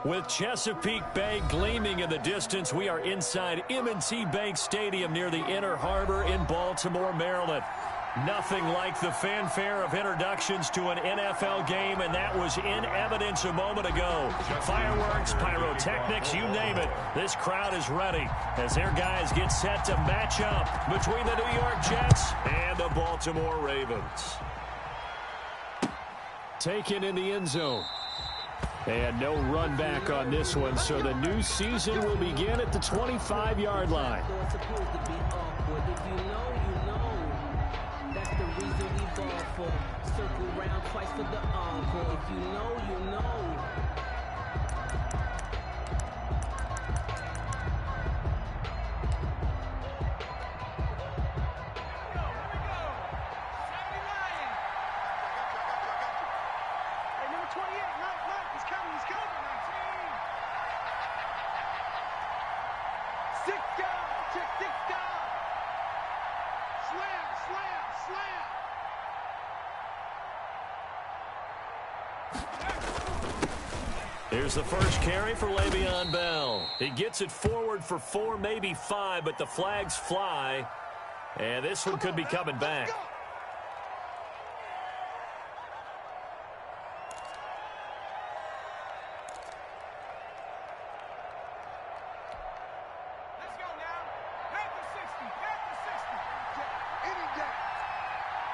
With Chesapeake Bay gleaming in the distance, we are inside M&T Bank Stadium near the Inner Harbor in Baltimore, Maryland. Nothing like the fanfare of introductions to an NFL game, and that was in evidence a moment ago. Fireworks, pyrotechnics, you name it. This crowd is ready as their guys get set to match up between the New York Jets and the Baltimore Ravens. Taken in the end zone. And no run back on this one, so the new season will begin at the 25-yard line. Circle round twice for the encore. If you know, you know. Here's the first carry for Le'Veon Bell. He gets it forward for 4, maybe 5, but the flags fly. And this one could be coming back. Let's go now. Back to 60. Back to 60. Any day.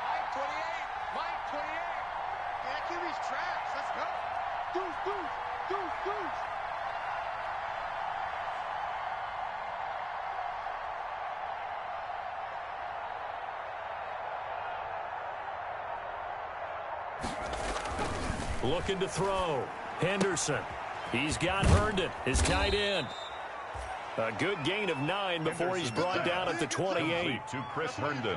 Mike 28. Mike 28. Can't keep these traps. Let's go. Deuce, deuce. Deuce, deuce. Looking to throw. Henderson. He's got Herndon, his tight end. A good gain of 9 before he's brought down at the 28. To Chris Herndon.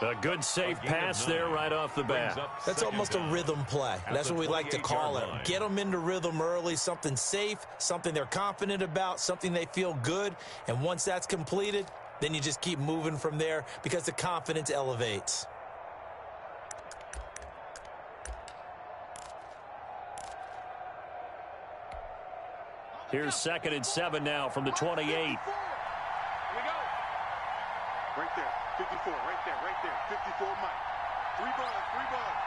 A good safe pass there right off the bat. That's almost a rhythm play. That's what we like to call it. Get them into rhythm early, something safe, something they're confident about, something they feel good. And once that's completed, then you just keep moving from there because the confidence elevates. Here's 2nd and 7 now from the 28. Here we go. Right there. 54. Right there. Right there. 54 Mike. 3 balls. 3 balls.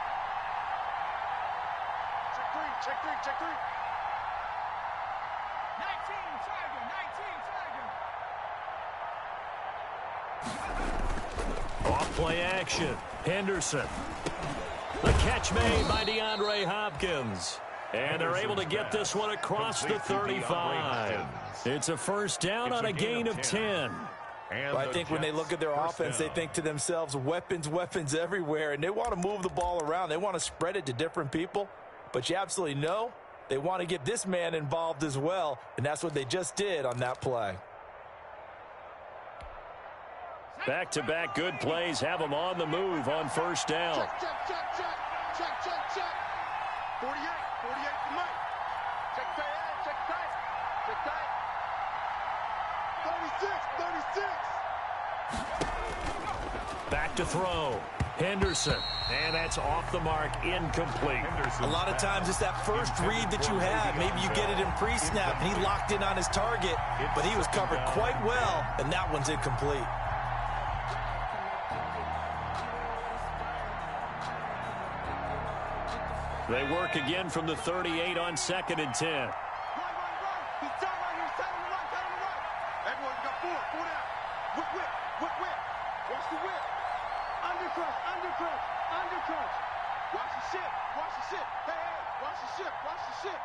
Check 3. Check 3. Check 3. 19 Tiger. 19 Tiger. Off play action. Henderson. The catch made by DeAndre Hopkins. And they're able to get this one across the 35. It's a first down on a gain of 10. Well, I think when they look at their offense, they think to themselves, weapons, weapons everywhere, and they want to move the ball around. They want to spread it to different people, but you absolutely know they want to get this man involved as well, and that's what they just did on that play. Back-to-back good plays have them on the move on first down. Check, check, check, check. Check, check, check. 48. 48 for Mike. Check tight. Check tight. Check tight. 36. Back to throw. Henderson. And that's off the mark, incomplete. A lot of times it's that first read that you have. Maybe you get it in pre-snap, and he locked in on his target, but he was covered quite well, and that one's incomplete. They work again from the 38 on 2nd and 10. Run. He's tight right here. He's tight on the right. Tight on the right. Everyone got 4. 4 down. Whip. Watch the whip. Undercrush. Watch the ship. Hey. Watch the ship.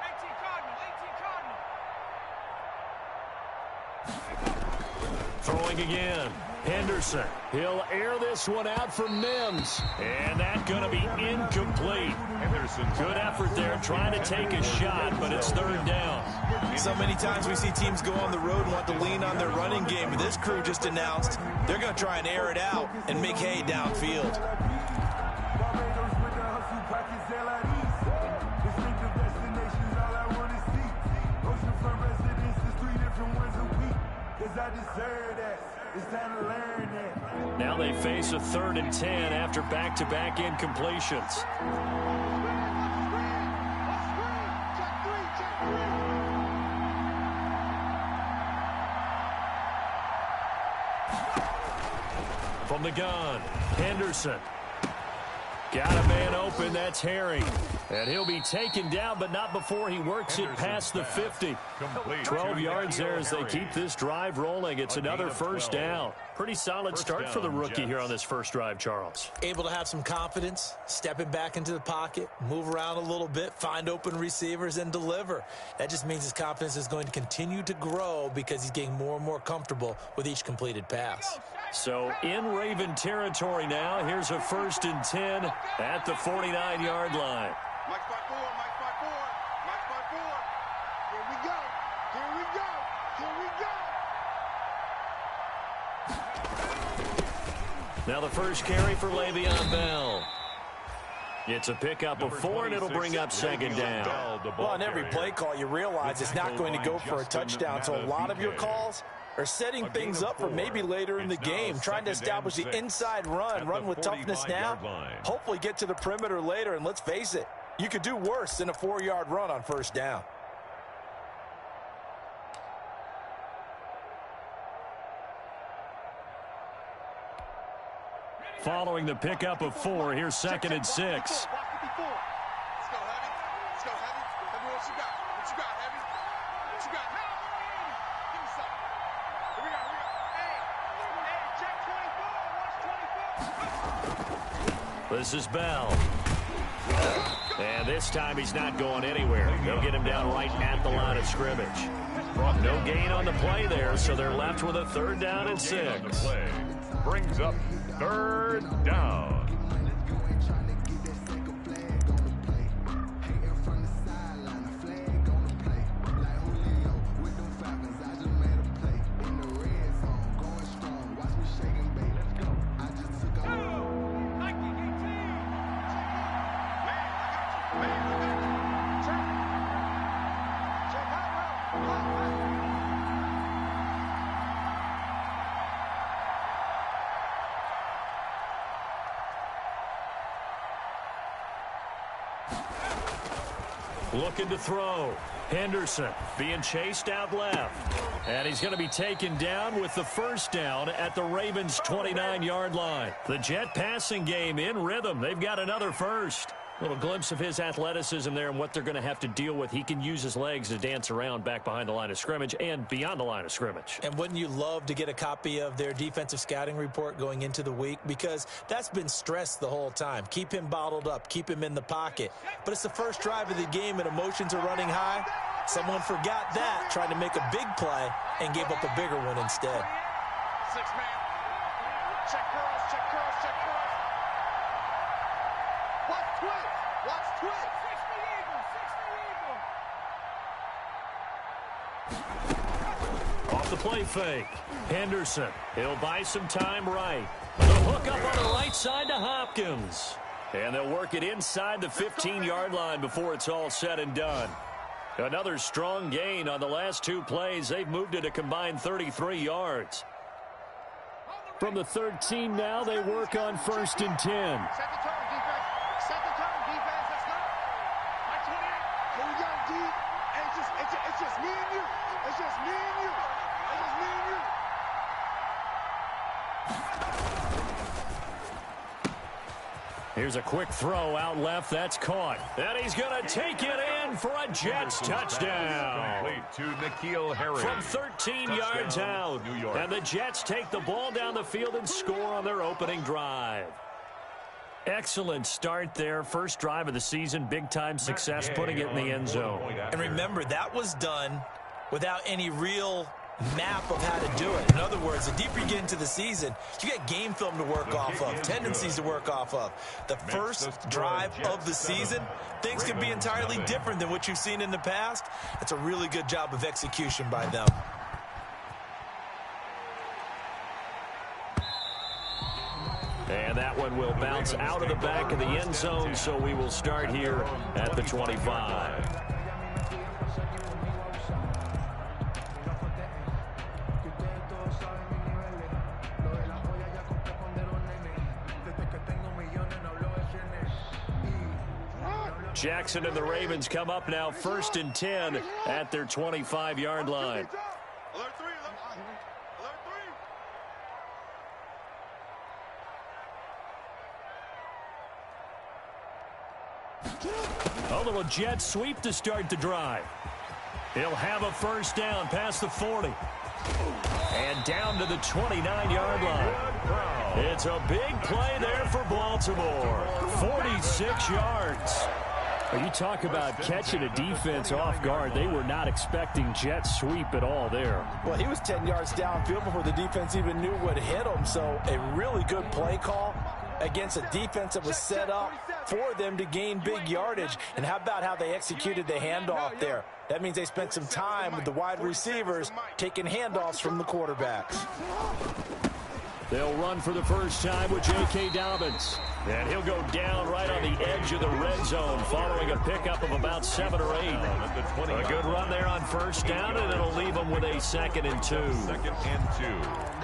18 Cardinal. Throwing again. Henderson. He'll air this one out for Mims. And that's going to be incomplete. Good effort there trying to take a shot, but it's 3rd down. So many times we see teams go on the road and want to lean on their running game. This crew just announced they're going to try and air it out and make hay downfield. Now they face a 3rd and 10 after back-to-back incompletions. From the gun, Henderson. Got a man open, that's Harry. And he'll be taken down, but not before he works it past the 50. 12 yards there as they keep this drive rolling. It's another first down. Pretty solid start for the rookie here on this first drive, Charles. Able to have some confidence, stepping back into the pocket, move around a little bit, find open receivers, and deliver. That just means his confidence is going to continue to grow because he's getting more and more comfortable with each completed pass. So in Raven territory now, here's a 1st and 10 at the 49-yard line. Mike 5-4, Mike 5-4, Mike 5-4. Here we go, here we go, here we go. Now the first carry for Le'Veon Bell. It's a pickup of 4, and it'll bring up 2nd down. Well, on every play call, you realize it's not going to go for a touchdown, so a lot of your calls are setting things up for maybe later in the game, trying to establish the inside run with toughness now, hopefully get to the perimeter later, and let's face it, you could do worse than a 4-yard run on 1st down. Following the pickup of 4, here's 2nd and 6. Let's go, Heavy. Let's go, Heavy. Heavy, what you got? What you got, Heavy? What you got? Give me something. Here we go, here we go. Hey, check 24. Watch 24. This is Bell. And this time he's not going anywhere. They'll get him down right at the line of scrimmage. No gain on the play there, so they're left with a 3rd down and 6. Brings up 3rd down. Looking to throw. Henderson being chased out left. And he's going to be taken down with the 1st down at the Ravens' 29-yard line. The Jet passing game in rhythm. They've got another first. Little glimpse of his athleticism there and what they're going to have to deal with. He can use his legs to dance around back behind the line of scrimmage and beyond the line of scrimmage. And wouldn't you love to get a copy of their defensive scouting report going into the week? Because that's been stressed the whole time. Keep him bottled up. Keep him in the pocket. But it's the first drive of the game and emotions are running high. Someone forgot that, tried to make a big play, and gave up a bigger one instead. 6-man. Check girls, check girls, check girls. Watch twins. Watch twins. 60 Eagles. Off the play fake. Henderson. He'll buy some time right. The hook up on the right side to Hopkins. And they'll work it inside the 15-yard line before it's all said and done. Another strong gain on the last 2 plays. They've moved it a combined 33 yards. From the 13 now, they work on 1st and 10. Set the tone, defense. Set the tone, defense. Let's go. Like 28. Here we go, D. And it's just me and you. It's just me and you. It's just me and you. Here's a quick throw out left. That's caught. And he's going to take it in for a Jets touchdown. To N'Keal Harry. From 13 yards out. And the Jets take the ball down the field and score on their opening drive. Excellent start there. First drive of the season. Big-time success putting it in the end zone. And remember, that was done without any real map of how to do it. In other words, the deeper you get into the season, you get game film to work off of, tendencies to work off of. The first drive of the season, things can be entirely different than what you've seen in the past. It's a really good job of execution by them. And that one will bounce out of the back of the end zone, so we will start here at the 25. Jackson and the Ravens come up now 1st and 10 at their 25-yard line. Alert 3. Alert 3. A little jet sweep to start the drive. He'll have a first down past the 40. And down to the 29-yard line. It's a big play there for Baltimore. 46 yards. You talk about catching a defense off guard. They were not expecting jet sweep at all there. Well, he was 10 yards downfield before the defense even knew what hit him. So a really good play call against a defense that was set up for them to gain big yardage. And how about how they executed the handoff there? That means they spent some time with the wide receivers taking handoffs from the quarterbacks. They'll run for the first time with J.K. Dobbins. And he'll go down right on the edge of the red zone following a pickup of about 7 or 8. A good run there on first down, and it'll leave them with a 2nd and 2. 2nd and 2.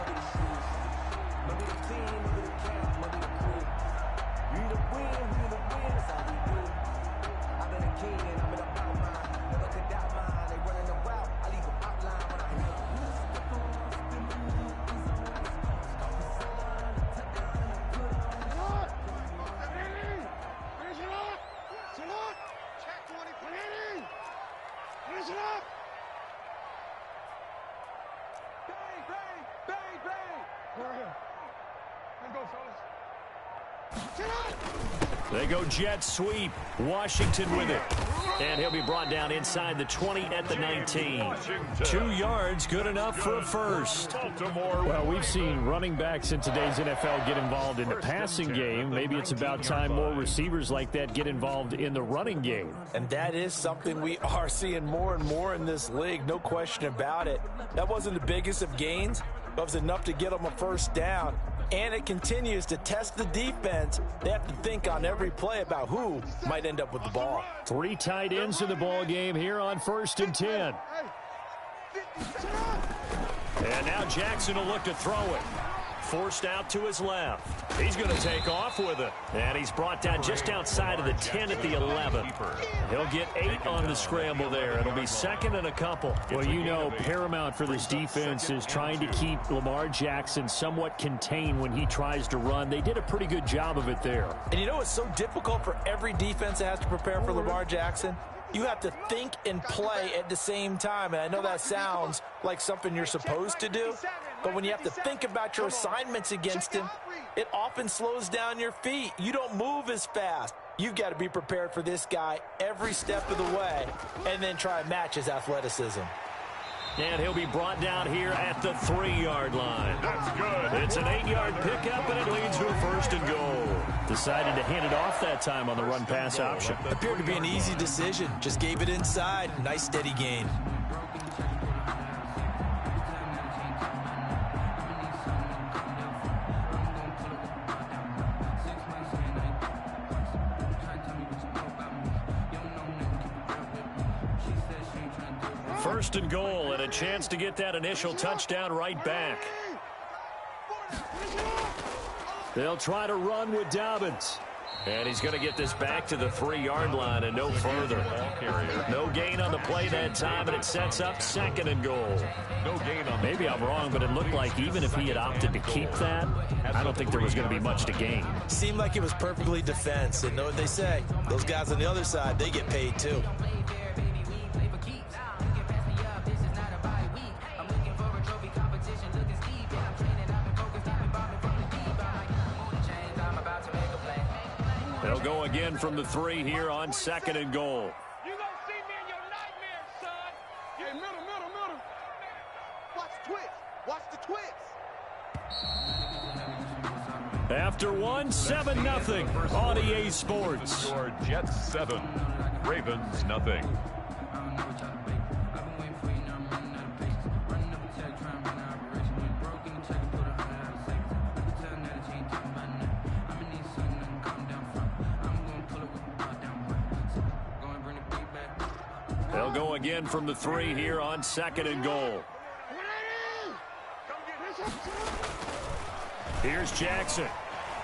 They go jet sweep. Washington with it. And he'll be brought down inside the 20 at the 19. 2 yards, good enough for a first. Well, we've seen running backs in today's NFL get involved in the passing game. Maybe it's about time more receivers like that get involved in the running game. And that is something we are seeing more and more in this league, no question about it. That wasn't the biggest of gains, but it was enough to get them a first down. And it continues to test the defense. They have to think on every play about who might end up with the ball. 3 tight ends in the ball game here on 1st and 10. And now Jackson will look to throw it. Forced out to his left. He's going to take off with it. And he's brought down just outside of the 10 at the 11. He'll get 8 on the scramble there. It'll be 2nd and a couple. Well, you know, paramount for this defense is trying to keep Lamar Jackson somewhat contained when he tries to run. They did a pretty good job of it there. And you know it's so difficult for every defense that has to prepare for Lamar Jackson? You have to think and play at the same time. And I know that sounds like something you're supposed to do. But when you have to think about your assignments against him, it often slows down your feet. You don't move as fast. You've got to be prepared for this guy every step of the way and then try and match his athleticism. And he'll be brought down here at the 3-yard line. That's good. It's an 8-yard pickup, and it leads to a 1st and goal. Decided to hand it off that time on the run-pass option. Appeared to be an easy decision. Just gave it inside. Nice steady gain. First and goal, and a chance to get that initial touchdown right back. They'll try to run with Dobbins. And he's going to get this back to the 3-yard line and no further. No gain on the play that time, and it sets up 2nd and goal. No gain on. Maybe I'm wrong, but it looked like even if he had opted to keep that, I don't think there was going to be much to gain. Seemed like it was perfectly defense. And know what they say? Those guys on the other side, they get paid too. They'll go again from the 3 here on 2nd and goal. You gonna see me in your nightmares, son. Hey, middle. Watch the twist. Watch the twist. After 7-0 on EA Sports. Score Jets 7, Ravens nothing. They'll go again from the 3 here on 2nd and goal. Here's Jackson.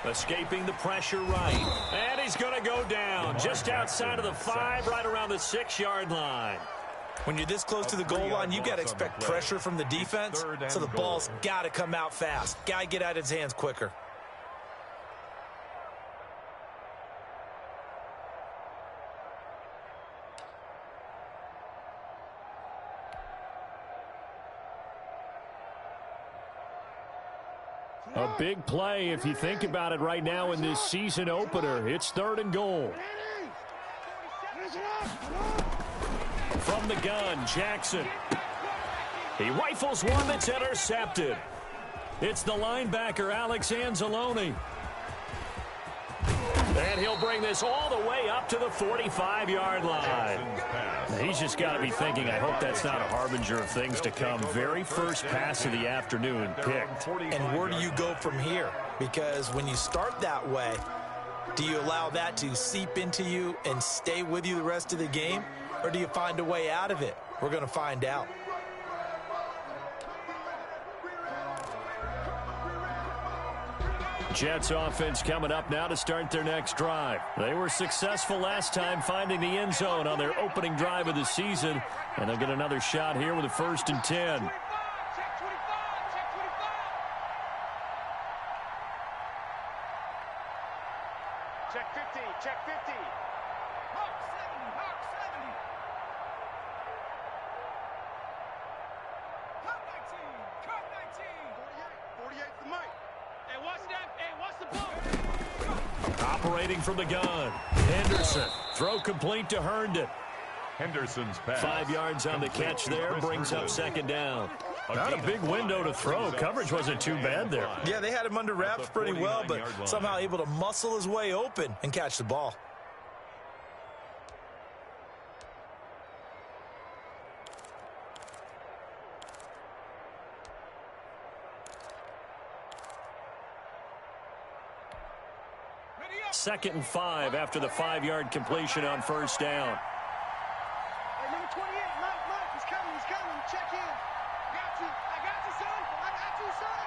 Escaping the pressure right. And he's going to go down just outside of the 5, right around the 6-yard line. When you're this close to the goal line, you got to expect pressure from the defense, so the ball's got to come out fast. Got to get out of his hands quicker. A big play if you think about it right now in this season opener. It's 3rd and goal. From the gun, Jackson. He rifles one that's intercepted. It's the linebacker, Alex Anzalone. And he'll bring this all the way up to the 45-yard line. He's just got to be thinking, I hope that's not a harbinger of things to come. Very first pass of the afternoon picked. And where do you go from here? Because when you start that way, do you allow that to seep into you and stay with you the rest of the game? Or do you find a way out of it? We're going to find out. Jets offense coming up now to start their next drive. They were successful last time finding the end zone on their opening drive of the season, and they'll get another shot here with a 1st and 10. Check 50, check 50. Hawk 70, Hawk 70. Cut 19, cut 19. 48 for Mike. Hey, watch that. Hey, watch the ball. Operating from the gun. Henderson. Throw complete to Herndon. Henderson's pass. 5 yards on the catch there. Brings up 2nd down. Not a big window to throw. Coverage wasn't too bad there. Yeah, they had him under wraps pretty well, but somehow able to muscle his way open and catch the ball. Second and 5 after the 5-yard completion on 1st down. Hey, number 28, Mike, he's coming, check in. I got you, son. I got you, son.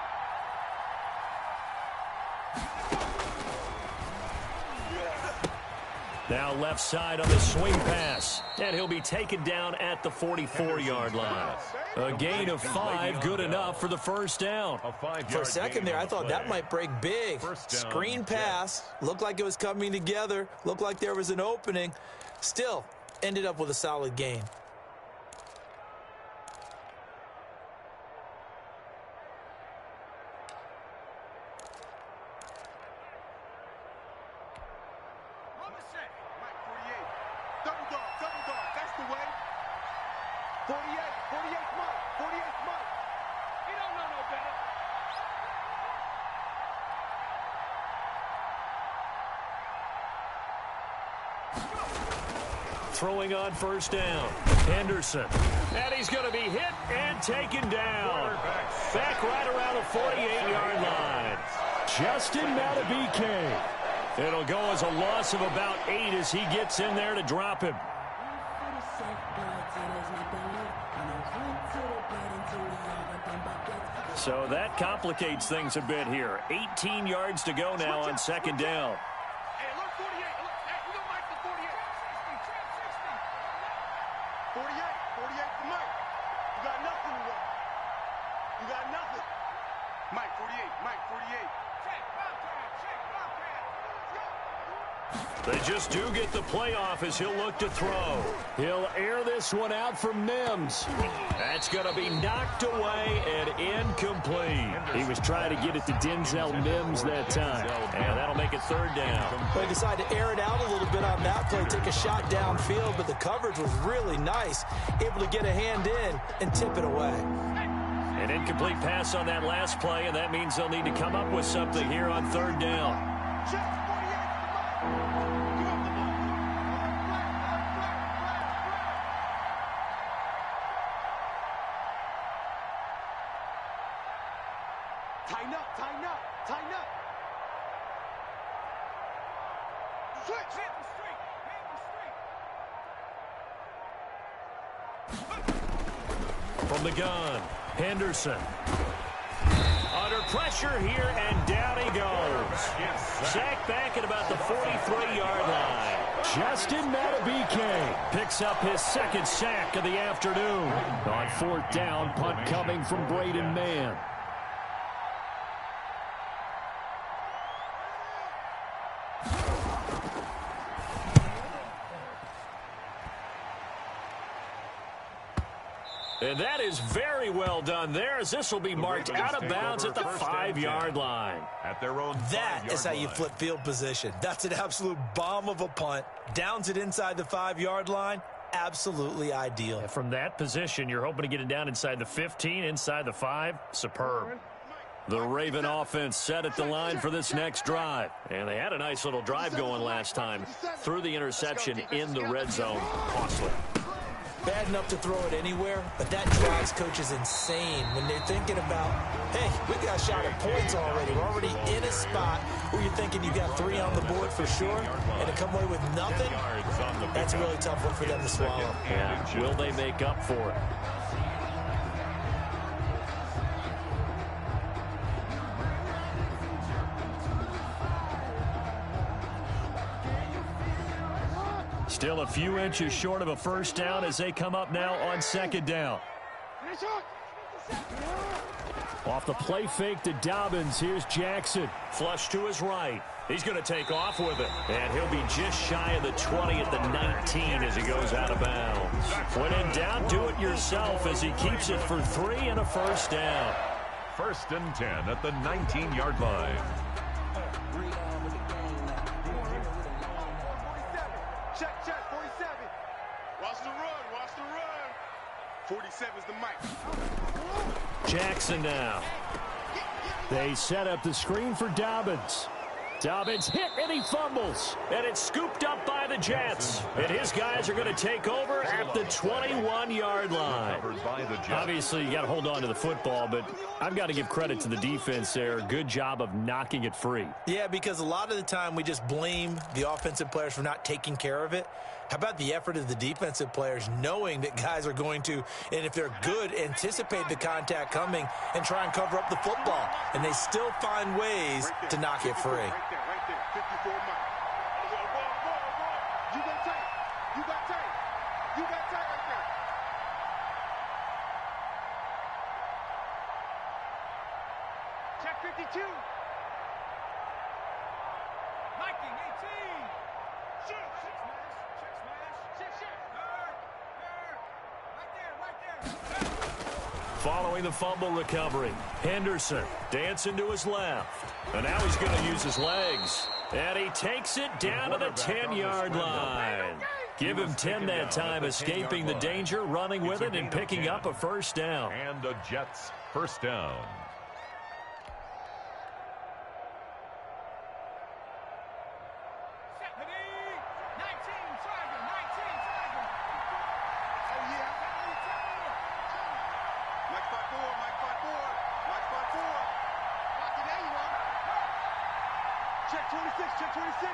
Now left side on the swing pass. And he'll be taken down at the 44-yard line. A gain of 5, good enough for the 1st down. For a second there, I thought that might break big. Screen pass, looked like it was coming together, looked like there was an opening. Still, ended up with a solid gain. Throwing on 1st down. Henderson. And he's going to be hit and taken down. Back right around the 48-yard line. Justin Madubuike. It'll go as a loss of about 8 as he gets in there to drop him. So that complicates things a bit here. 18 yards to go now on 2nd down. Hey, look, 48. Look, hey, we don't like the 48. 48 for Mike. You got nothing to run. You got nothing. Mike, 48. Mike, 48. Check, They just do get the playoff as he'll look to throw. He'll air this one out for Mims. That's going to be knocked away and incomplete. He was trying to get it to Denzel Mims that time. And that'll make it 3rd down. They decided to air it out a little bit on that play, take a shot downfield, but the coverage was really nice. Able to get a hand in and tip it away. An incomplete pass on that last play, and that means they'll need to come up with something here on 3rd down. Tighten up. Switch. Hit the street. From the gun, Henderson. Under pressure here, and down he goes. Sacked back at about the 43-yard line. Justin Madubuike picks up his 2nd sack of the afternoon. On 4th down, punt coming from Braden Mann. And that is very well done there, as this will be marked out of bounds at the 5-yard line. At their own That is how you flip field position. That's an absolute bomb of a punt. Downs it inside the 5-yard line. Absolutely ideal. And from that position, you're hoping to get it down inside the 15, inside the 5. Superb. The Raven offense set at the line for this next drive. And they had a nice little drive going last time. Threw the interception in the red zone. Costly. Bad enough to throw it anywhere, but that drives coaches insane when they're thinking about, hey, we got a shot at points already. We're already in a spot where you're thinking you got 3 on the board for sure, and to come away with nothing, that's a really tough one for them to swallow. Yeah. Will they make up for it? Still a few inches short of a first down as they come up now on second down. Off the play fake to Dobbins. Here's Jackson. Flush to his right. He's going to take off with it. And he'll be just shy of the 20 at the 19 as he goes out of bounds. When in doubt, do it yourself as he keeps it for 3 and a first down. 1st and 10 at the 19-yard line. Check, 47. Watch the run. 47's the mic. Jackson now. They set up the screen for Dobbins. Dobbins hit and he fumbles. And it's scooped up by the Jets. And his guys are going to take over at the 21-yard line. Obviously, you got to hold on to the football, but I've got to give credit to the defense there. Good job of knocking it free. Yeah, because a lot of the time we just blame the offensive players for not taking care of it. How about the effort of the defensive players knowing that guys are going to, and if they're good, anticipate the contact coming and try and cover up the football. And they still find ways to knock it free. Right there. 54 miles. You got tight. You got tight right there. Check 52. Mikey, 18. Shoot. Following the fumble recovery, Henderson dancing to his left. And now he's going to use his legs. And he takes it down to the 10-yard line. Give him 10 that time, escaping the danger, running with it, and picking up a first down. And the Jets' first down. Check 26.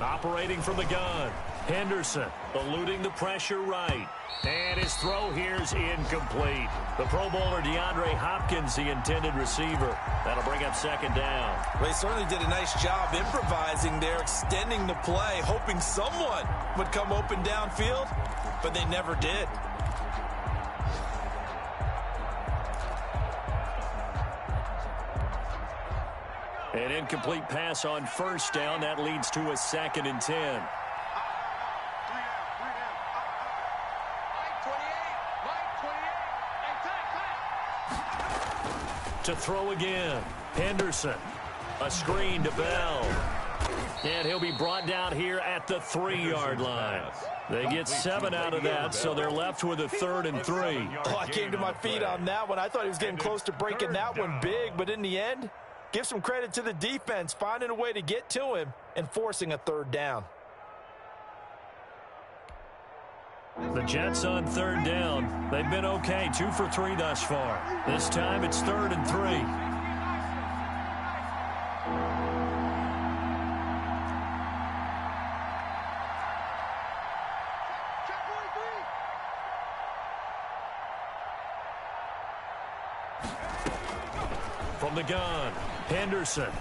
Operating from the gun, Henderson eluding the pressure right. And his throw here's incomplete. The Pro Bowler DeAndre Hopkins, the intended receiver. That'll bring up second down. They certainly did a nice job improvising there, extending the play, hoping someone would come open downfield, but they never did. An incomplete pass on first down. That leads to a 2nd and 10. To throw again, Henderson. A screen to Bell. And he'll be brought down here at the 3-yard line. They get 7 out of that, so they're left with a 3rd and 3. Oh, I came to my feet on that one. I thought he was getting close to breaking that one big, but in the end, give some credit to the defense, finding a way to get to him and forcing a 3rd down. The Jets on 3rd down. They've been okay, 2 for 3 thus far. This time it's 3rd and 3. From the gun, Henderson.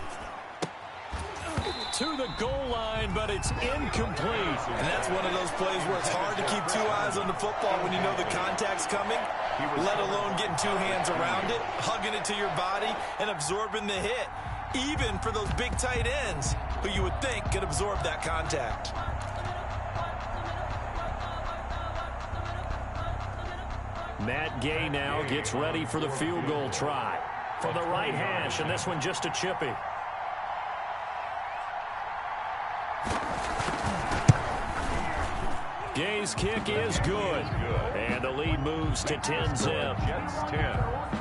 To the goal line, but it's incomplete. And that's one of those plays where it's hard to keep 2 eyes on the football when you know the contact's coming, let alone getting 2 hands around it, hugging it to your body, and absorbing the hit, even for those big tight ends who you would think could absorb that contact. Matt Gay now gets ready for the field goal try. From the right hash, and this one just a chippy. Gay's kick is good. And the lead moves to 10-zip.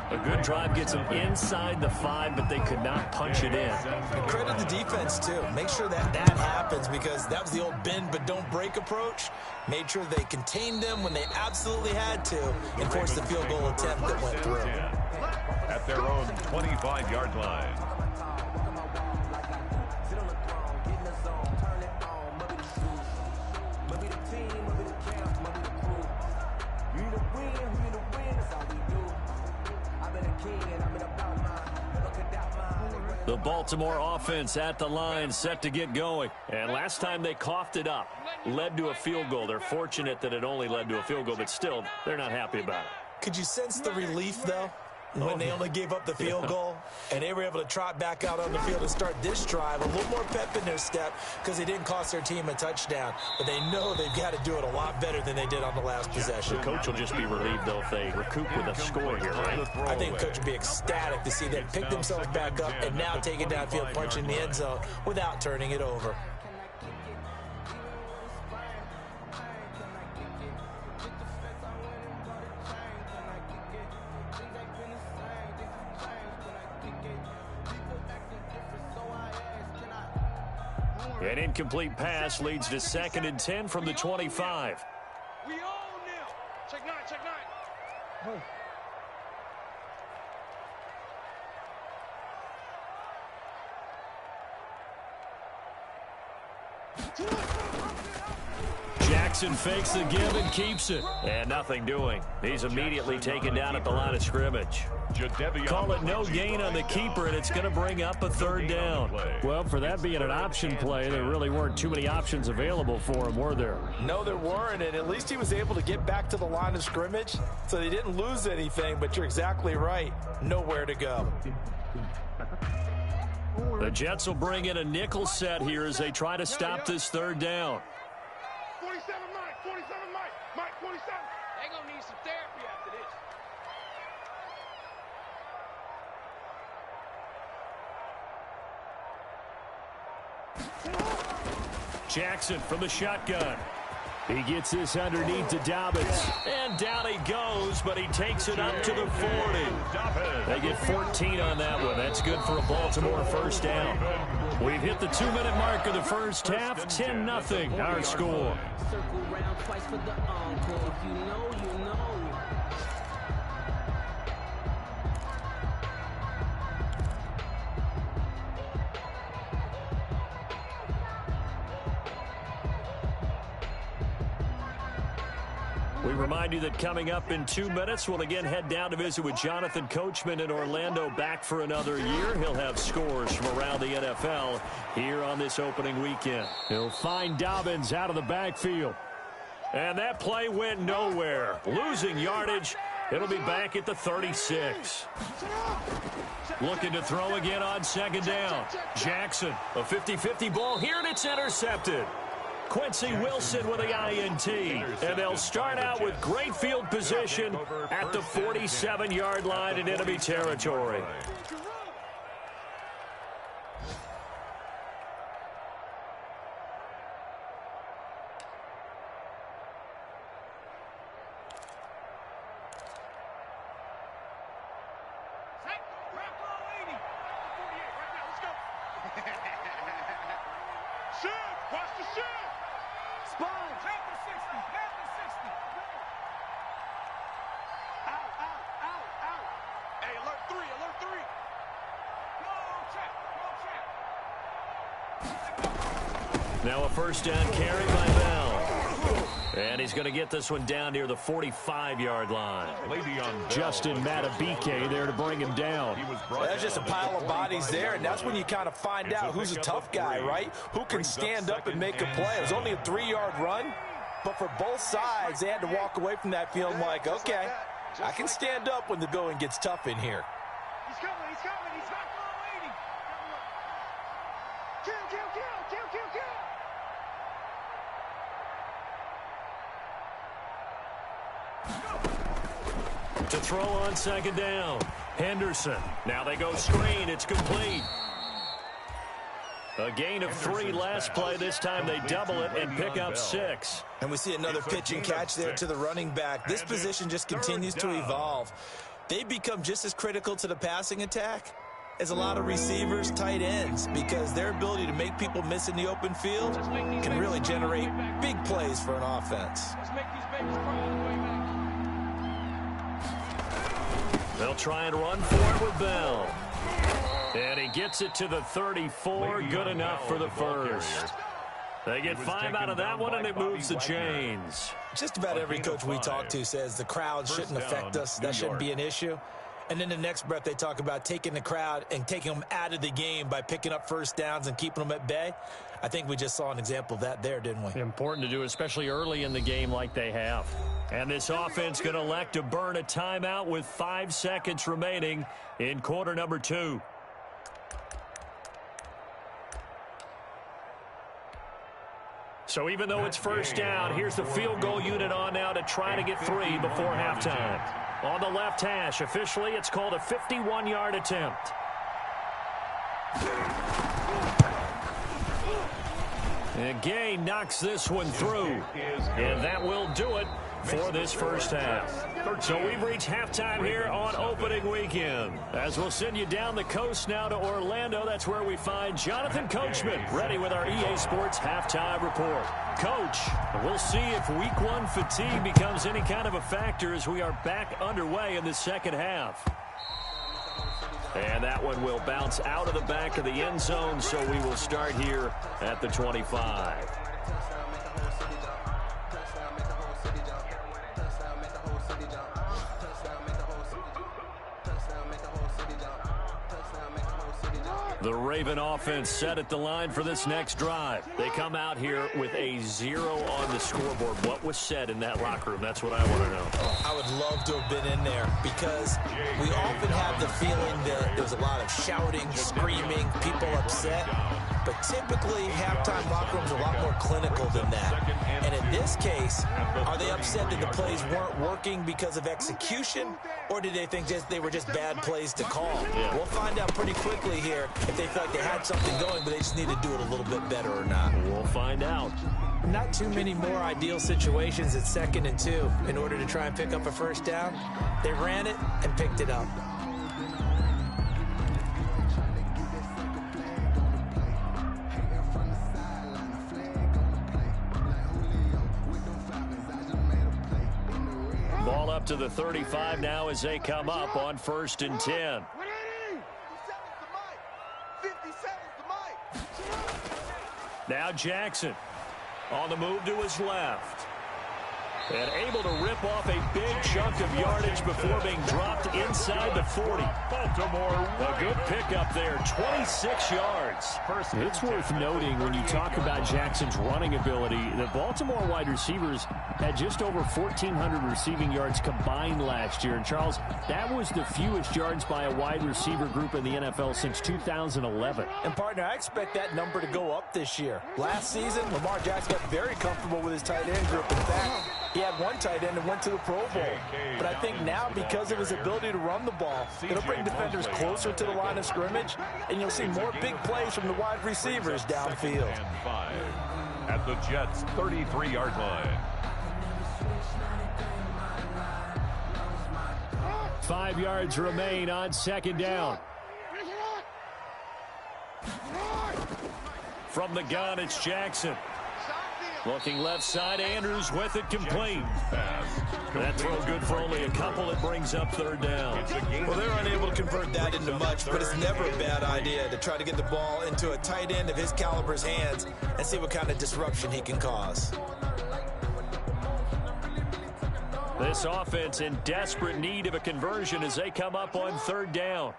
A good drive gets them inside the 5, but they could not punch it in. And credit the defense, too. Make sure that happens, because that was the old bend but don't break approach. Made sure they contained them when they absolutely had to and forced the field goal attempt that went through. At their own 25-yard line. The Baltimore offense at the line, set to get going. And last time they coughed it up, led to a field goal. They're fortunate that it only led to a field goal, but still, they're not happy about it. Could you sense the relief, though, when they only gave up the field goal and they were able to trot back out on the field and start this drive? A little more pep in their step because they didn't cost their team a touchdown, but they know they've got to do it a lot better than they did on the last possession. The coach will just be relieved, though, if they recoup with a score here, right? I think the coach would be ecstatic to see them pick themselves back up and now take it downfield, punch in the end zone without turning it over. An incomplete pass leads to 2nd and 10 from the 25. We own now. Check 9, check 9. Jackson fakes the give and keeps it. And nothing doing. He's immediately taken down at the line of scrimmage. Call it no gain on the keeper, and it's going to bring up a 3rd down. Well, for that being an option play, there really weren't too many options available for him, were there? No, there weren't, and at least he was able to get back to the line of scrimmage, so they didn't lose anything, but you're exactly right. Nowhere to go. The Jets will bring in a nickel set here as they try to stop this 3rd down. 47 Mike, 47 Mike, Mike 47. They gonna need some therapy after this. Jackson from the shotgun. He gets this underneath to Dobbins. And down he goes, but he takes it up to the 40. They get 14 on that one. That's good for a Baltimore 1st down. We've hit the 2-minute mark of the first half. 10-0 our score. Circle round twice for the encore. If you know, you know. We remind you that coming up in 2 minutes, we'll again head down to visit with Jonathan Coachman in Orlando, back for another year. He'll have scores from around the NFL here on this opening weekend. He'll find Dobbins out of the backfield. And that play went nowhere. Losing yardage. It'll be back at the 36. Looking to throw again on 2nd down. Jackson, a 50-50 ball here, and it's intercepted. Quincy Wilson with the INT. And they'll start out with great field position at the 47-yard line in enemy territory. Now a 1st down carry by Bell. And he's going to get this one down near the 45-yard line. Justin Matabike there to bring him down. There's just a pile of bodies there, and that's when you kind of find out who's a tough guy, right? Who can stand up and make a play. It was only a 3-yard run, but for both sides, they had to walk away from that feeling like, okay, I can stand up when the going gets tough in here. He's coming, he's coming, he's back on 80. Kill, kill, kill, kill, kill, kill. To throw on second down. Henderson. Now they go screen. It's complete. A gain of 3 last play. This time they double it and pick up 6. And we see another pitch and catch there to the running back. This position just continues to evolve. They become just as critical to the passing attack as a lot of receivers, tight ends, because their ability to make people miss in the open field can really generate big plays for an offense. They'll try and run for it with Bell. And he gets it to the 34. Good enough for the first. They get 5 out of that one, and it moves the chains. Just about every coach we talk to says the crowd shouldn't affect us. That shouldn't be an issue. And then the next breath they talk about taking the crowd and taking them out of the game by picking up first downs and keeping them at bay. I think we just saw an example of that there, didn't we? Important to do, especially early in the game like they have. And this offense going to elect to burn a timeout with 5 seconds remaining in quarter number 2. So even though it's first down, here's the field goal unit on now to try to get 3 before halftime. On the left hash, officially, it's called a 51-yard attempt. And Gay knocks this one through. And that will do it for this first half. So we've reached halftime here on opening weekend. As we'll send you down the coast now to Orlando, that's where we find Jonathan Coachman ready with our EA Sports halftime report. Coach, we'll see if week 1 fatigue becomes any kind of a factor as we are back underway in the second half. And that one will bounce out of the back of the end zone, so we will start here at the 25. The Raven offense set at the line for this next drive. They come out here with a 0 on the scoreboard. What was said in that locker room? That's what I want to know. I would love to have been in there because we often have the feeling that there's a lot of shouting, screaming, people upset. But typically, halftime locker rooms are a lot more clinical than that. And in this case, are they upset that the plays weren't working because of execution? Or did they think they were just bad plays to call? Yeah. We'll find out pretty quickly here if they felt like they had something going, but they just need to do it a little bit better or not. We'll find out. Not too many more ideal situations at 2nd and 2 in order to try and pick up a first down. They ran it and picked it up. Ball up to the 35 now as they come up on 1st and 10. Now Jackson on the move to his left. And able to rip off a big chunk of yardage before being dropped inside the 40. Baltimore, a good pickup there, 26 yards. It's worth noting when you talk about Jackson's running ability, the Baltimore wide receivers had just over 1,400 receiving yards combined last year. And, Charles, that was the fewest yards by a wide receiver group in the NFL since 2011. And, partner, I expect that number to go up this year. Last season, Lamar Jackson got very comfortable with his tight end group. In fact, he had one tight end and went to the Pro Bowl. But I think now, because of his ability to run the ball, it'll bring defenders closer to the line of scrimmage, and you'll see more big plays from the wide receivers downfield. At the Jets' 33-yard line. 5 yards remain on 2nd down. From the gun, it's Jackson. Looking left side, Andrews with it complete. That throw good for only a couple. It brings up 3rd down. Well, they're unable to convert that into much, but it's never a bad idea to try to get the ball into a tight end of his caliber's hands and see what kind of disruption he can cause. This offense in desperate need of a conversion as they come up on 3rd down.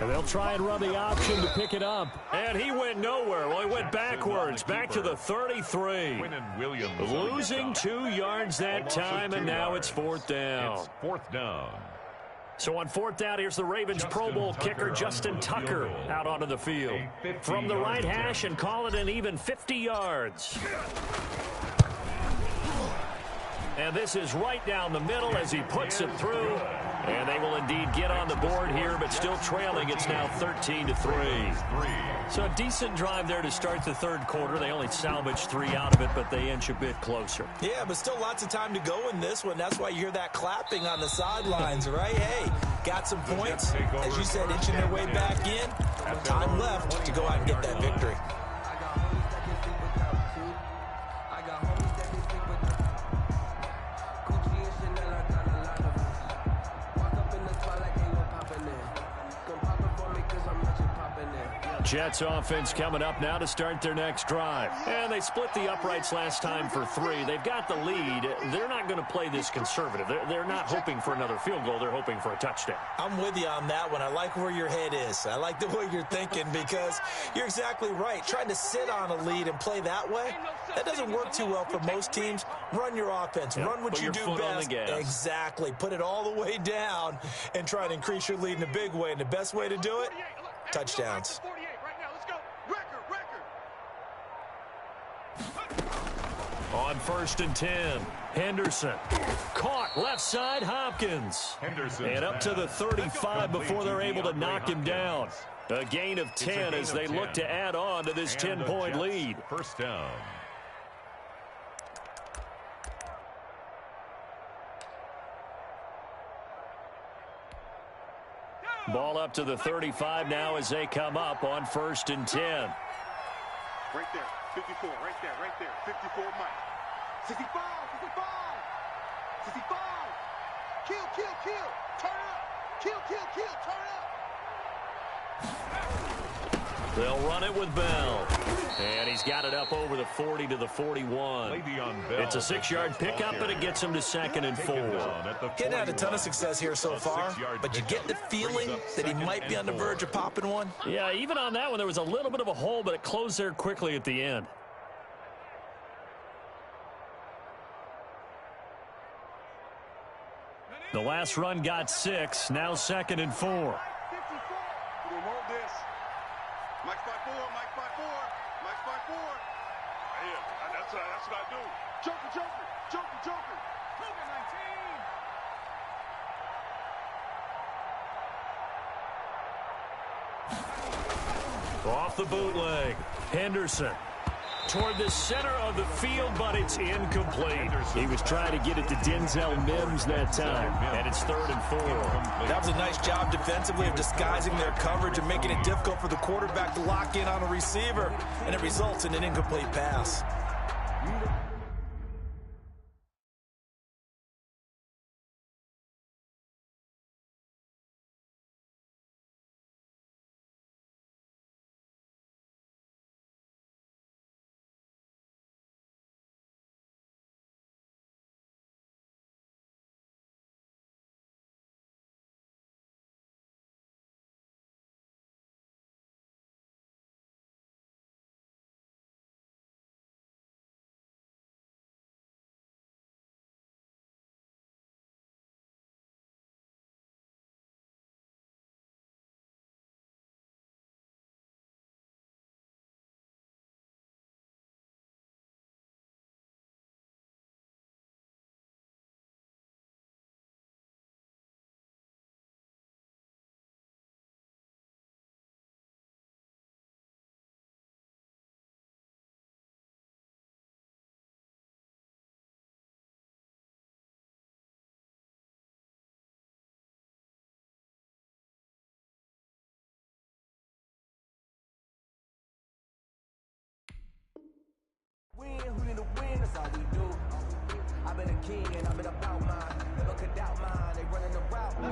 And they'll try and run the option to pick it up. And he went nowhere. Well, he went backwards, back to the 33. Losing 2 yards that time, and now it's 4th down. It's 4th down. So on 4th down, here's the Ravens Pro Bowl kicker Justin Tucker out onto the field. From the right hash and call it an even 50 yards. And this is right down the middle as he puts it through. And they will indeed get on the board here, but still trailing. It's now 13-3. So a decent drive there to start the third quarter. They only salvaged 3 out of it, but they inch a bit closer. Yeah, but still lots of time to go in this one. That's why you hear that clapping on the sidelines, right? Hey, got some points. As you said, inching their way back in. Time left to go out and get that victory. Jets offense coming up now to start their next drive. And they split the uprights last time for 3. They've got the lead. They're not going to play this conservative. They're not hoping for another field goal. They're hoping for a touchdown. I'm with you on that one. I like where your head is. I like the way you're thinking because you're exactly right. Trying to sit on a lead and play that way, that doesn't work too well for most teams. Run your offense. Run what you do best. Exactly. Put it all the way down and try to increase your lead in a big way. And the best way to do it, touchdowns. On 1st and 10, Henderson. Caught left side, Hopkins. And up to the 35 before they're able to knock him down. A gain of 10 as they look to add on to this 10-point lead. First down. Ball up to the 35 now as they come up on 1st and 10. Right there, 54, right there, 54, Mike. 65, 65. Kill, turn up. Kill, turn up. They'll run it with Bell. And he's got it up over the 40 to the 41. It's a 6-yard pickup, but it gets him to 2nd and 4. Getting had a ton of success here so far, but you get the feeling that he might be on the verge of popping one. Yeah, even on that one, there was a little bit of a hole, but it closed there quickly at the end. The last run got 6, now 2nd and 4. We won't this. Mike 5-4. Yeah, that's what I do. Joker. Off the bootleg. Henderson. Toward the center of the field, but it's incomplete. He was trying to get it to Denzel Mims that time, and it's 3rd and 4. That was a nice job defensively of disguising their coverage and making it difficult for the quarterback to lock in on a receiver, and it results in an incomplete pass.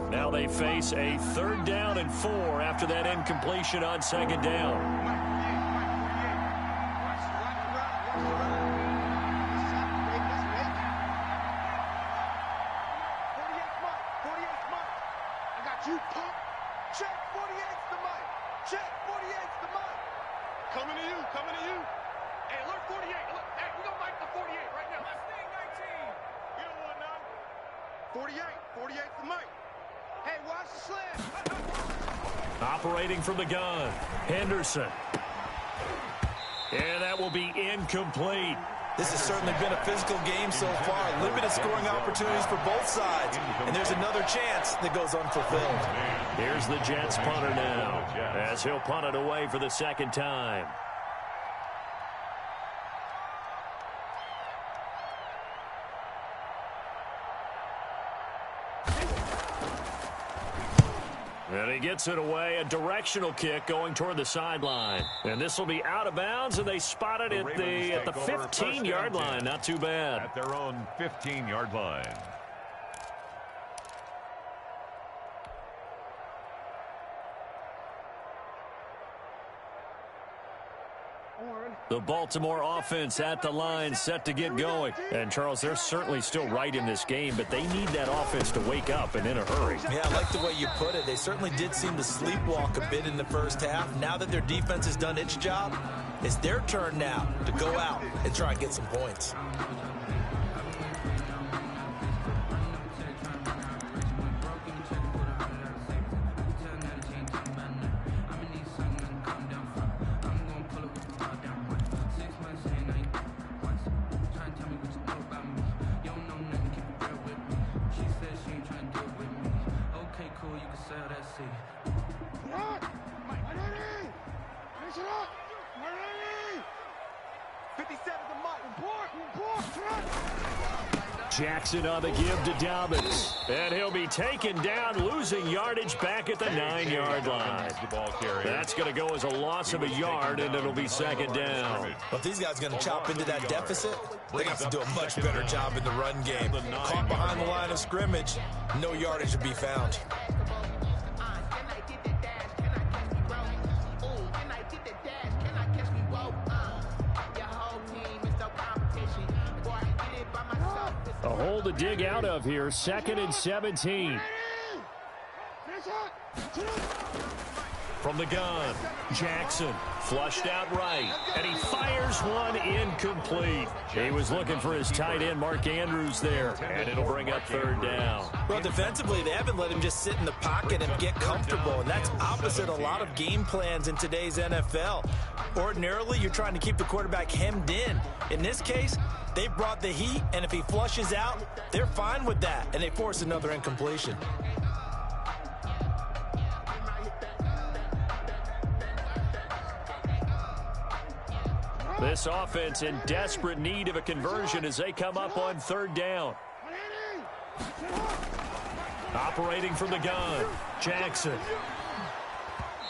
Now they face a 3rd down and 4 after that incompletion on 2nd down. Coming to you. Hey, alert 48. Hey, we gonna Mike the 48 right now. Mustang 19. We don't want none. 48 for Mike. Hey, watch the slam. Operating from the gun, Henderson. And that will be incomplete. This has certainly been a physical game so far. Limited scoring opportunities for both sides. And there's another chance that goes unfulfilled. Here's the Jets punter now, as he'll punt it away for the second time. And he gets it away, a directional kick going toward the sideline. And this will be out of bounds, and they spot it at the 15-yard line. Not too bad. At their own 15-yard line. The Baltimore offense at the line, set to get going. And, Charles, they're certainly still right in this game, but they need that offense to wake up and in a hurry. Yeah, I like the way you put it. They certainly did seem to sleepwalk a bit in the first half. Now that their defense has done its job, it's their turn now to go out and try and get some points. Jackson on the give to Dobbins. And he'll be taken down, losing yardage back at the 9-yard line. That's going to go as a loss of a yard, and it'll be second down. Well, if these guys are going to chop into that deficit, they have to do a much better job in the run game. Caught behind the line of scrimmage, no yardage to be found. A hole to dig out of here, 2nd and 17. From the gun, Jackson flushed out right, and he fires one incomplete. He was looking for his tight end, Mark Andrews, there, and it'll bring up 3rd down. Well, defensively, they haven't let him just sit in the pocket and get comfortable, and that's opposite a lot of game plans in today's NFL. Ordinarily, you're trying to keep the quarterback hemmed in. In this case, they brought the heat, and if he flushes out, they're fine with that, and they force another incompletion. This offense in desperate need of a conversion as they come up on 3rd down. Operating from the gun, Jackson.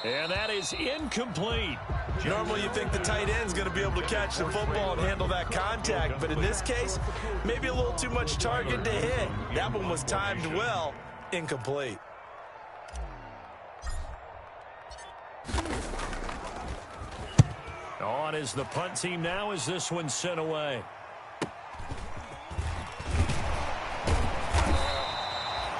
And that is incomplete. Normally you think the tight end's going to be able to catch the football and handle that contact, but in this case, maybe a little too much target to hit. That one was timed well, incomplete. On is the punt team now as this one's sent away.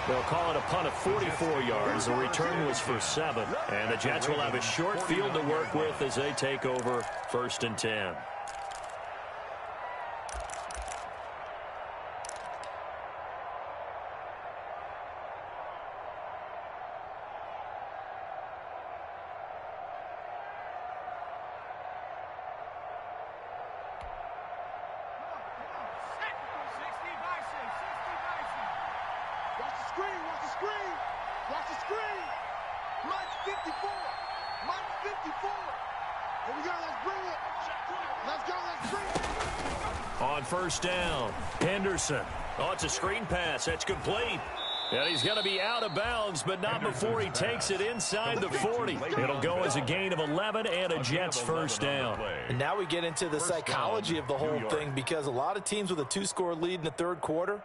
They'll call it a punt of 44 yards. The return was for 7. And the Jets will have a short field to work with as they take over 1st and 10. On 1st down, Henderson. Oh, it's a screen pass. That's complete. And he's going to be out of bounds, but not before he takes it inside the 40. It'll go as a gain of 11 and a Jets 1st down. And now we get into the psychology of the whole thing, because a lot of teams with a 2-score lead in the 3rd quarter,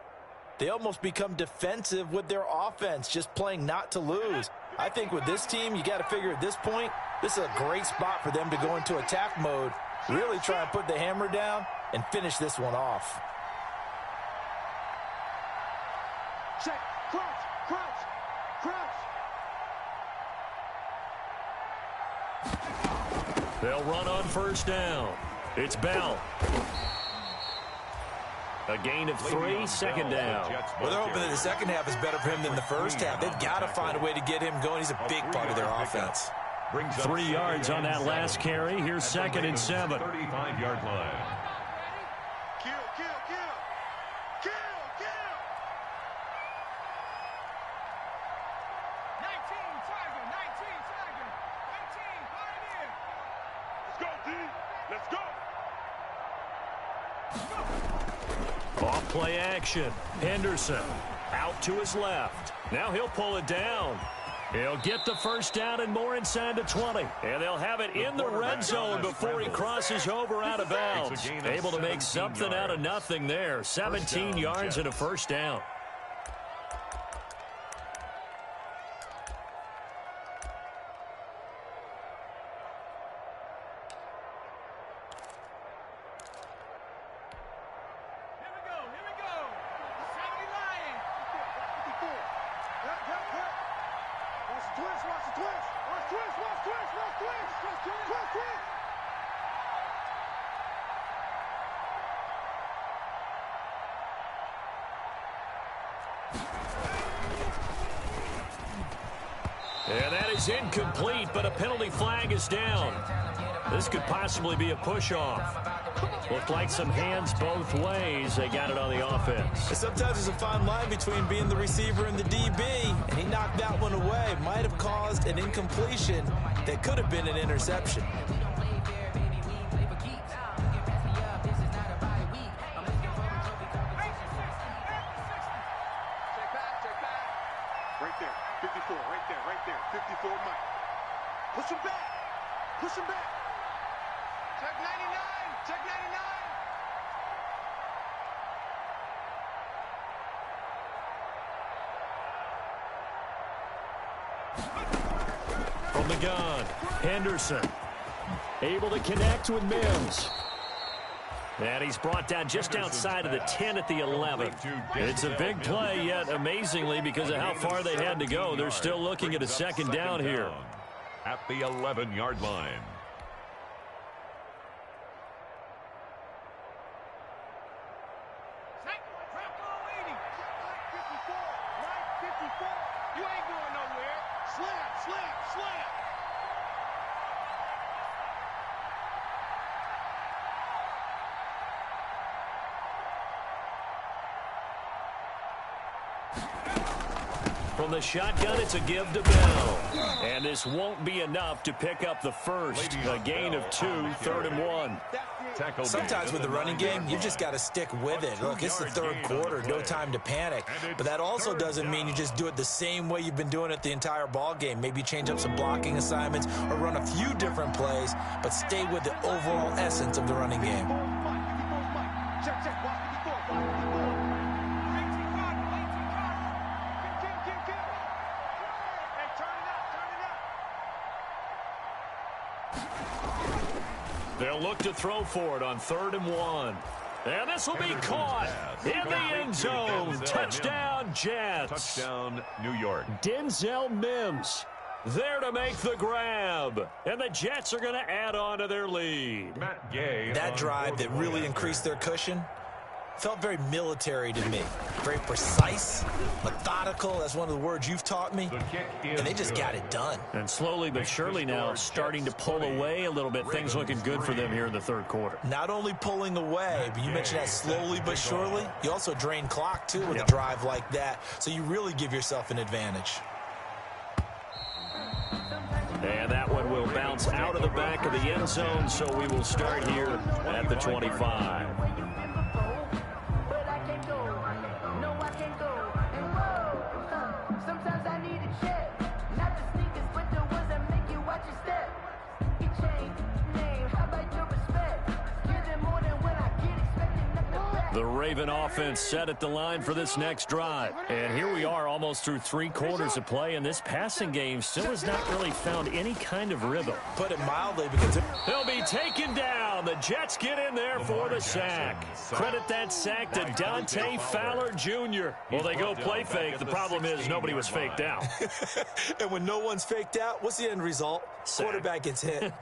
they almost become defensive with their offense, just playing not to lose. I think with this team, you got to figure at this point, this is a great spot for them to go into attack mode, really try and put the hammer down and finish this one off. Check, crouch, crouch, crouch. They'll run on 1st down. It's Bell. A gain of 3, 2nd down. Well, they're hoping that the second half is better for him than the first half. They've got to find a way to get him going. He's a big part of their offense. 3 yards on that last carry. Here's 2nd and 7. 35-yard line. Let's go. Off play action. Henderson out to his left. Now he'll pull it down. He'll get the first down and more inside the 20. And they'll have it in the red zone before he crosses over out of bounds. Able to make something out of nothing there. 17 yards and a first down. And that is incomplete, but a penalty flag is down. This could possibly be a push-off. Looked like some hands both ways. They got it on the offense. Sometimes there's a fine line between being the receiver and the DB, and he knocked that one away. Might have caused an incompletion that could have been an interception. Right there, 54, right there, 54 Mike. Push him back, push him back. Check 99, check 99. From the gun, Henderson able to connect with Mims. And he's brought down just outside of the 10 at the 11. It's a big play, yet amazingly, because of how far they had to go, they're still looking at a second down here. At the 11-yard line. You ain't going nowhere. Slam, slam, slam. From the shotgun, it's a give to Bell. And this won't be enough to pick up the first. A gain of 2, 3rd and 1. Sometimes with the running game, you just got to stick with it. Look, it's the third quarter, no time to panic. But that also doesn't mean you just do it the same way you've been doing it the entire ball game. Maybe change up some blocking assignments or run a few different plays, but stay with the overall essence of the running game. Check, check, watch 54, watch 54. Hey, turn it up, turn it up. They'll look to throw for it on 3rd and 1. And this will be caught in the end zone. Touchdown, Jets. Touchdown, New York. Denzel Mims there to make the grab. And the Jets are going to add on to their lead. Matt Gay. That drive that really increased their cushion felt very military to me. Very precise, methodical. That's one of the words you've taught me. And they just got it done. And slowly but surely now starting to pull away a little bit. Things looking good for them here in the third quarter. Not only pulling away, but you mentioned that slowly but surely. You also drain clock, too, with a drive like that. So you really give yourself an advantage. And that one will bounce out of the back of the end zone, so we will start here at the 25. The Raven offense set at the line for this next drive. And here we are almost through 3 quarters of play, and this passing game still has not really found any kind of rhythm. Put it mildly, because They'll be taken down. The Jets get in there for the sack. Credit that sack to Dante Fowler Jr. Well, they go play fake. The problem is nobody was faked out. And when no one's faked out, what's the end result? Sack. Quarterback gets hit.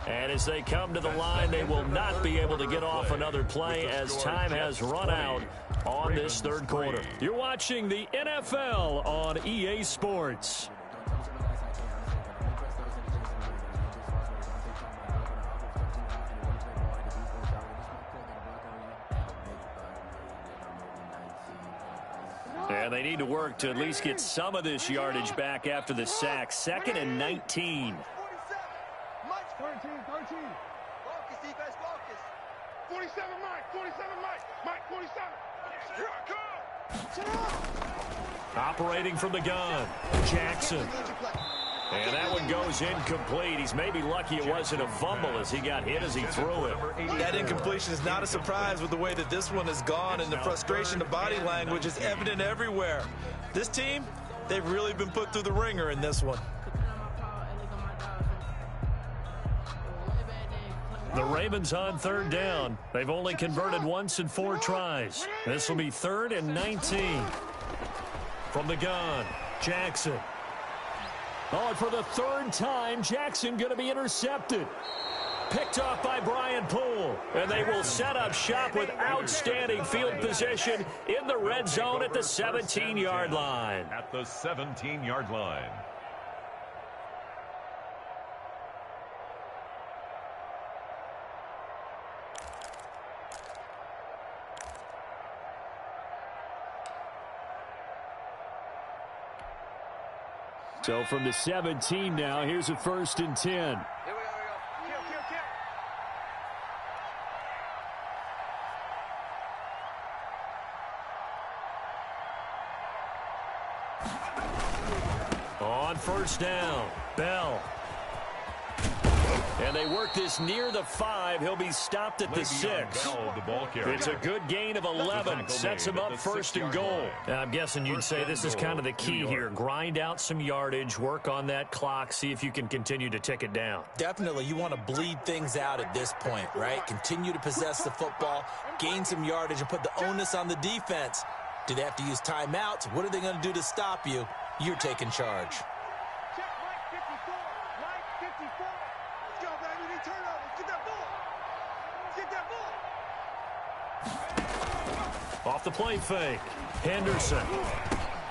And as they come to the line, they will not be able to get off another play as time has run out on this third quarter. You're watching the NFL on EA Sports. And they need to work to at least get some of this yardage back after the sack. 2nd and 19. 13. Focus, defense, focus. 47, Mike. 47, Mike, 47. Here I come. Operating from the gun, Jackson. And that one goes incomplete. He's maybe lucky it wasn't a fumble as he got hit as he threw it. That incompletion is not a surprise with the way that this one has gone, and the frustration, the body language is evident everywhere. This team, they've really been put through the ringer in this one. The Ravens on 3rd down. They've only converted once in 4 tries. This will be 3rd and 19. From the gun, Jackson. Oh, and for the 3rd time, Jackson going to be intercepted. Picked off by Brian Poole. And they will set up shop with outstanding field position in the red zone at the 17-yard line. At the 17-yard line. So from the 17 now, here's a 1st and 10. Here we go. Kill. On 1st down, Bell. And they work this near the 5. He'll be stopped at the 6. It's a good gain of 11. Sets him up 1st and goal. I'm guessing you'd say this is kind of the key here. Grind out some yardage, work on that clock, see if you can continue to tick it down. Definitely, you want to bleed things out at this point, right? Continue to possess the football, gain some yardage, and put the onus on the defense. Do they have to use timeouts? What are they going to do to stop you? You're taking charge. Check Mike 54. Mike 54. Let's go, baby. They turn over. Get that ball. Off the play fake, Henderson.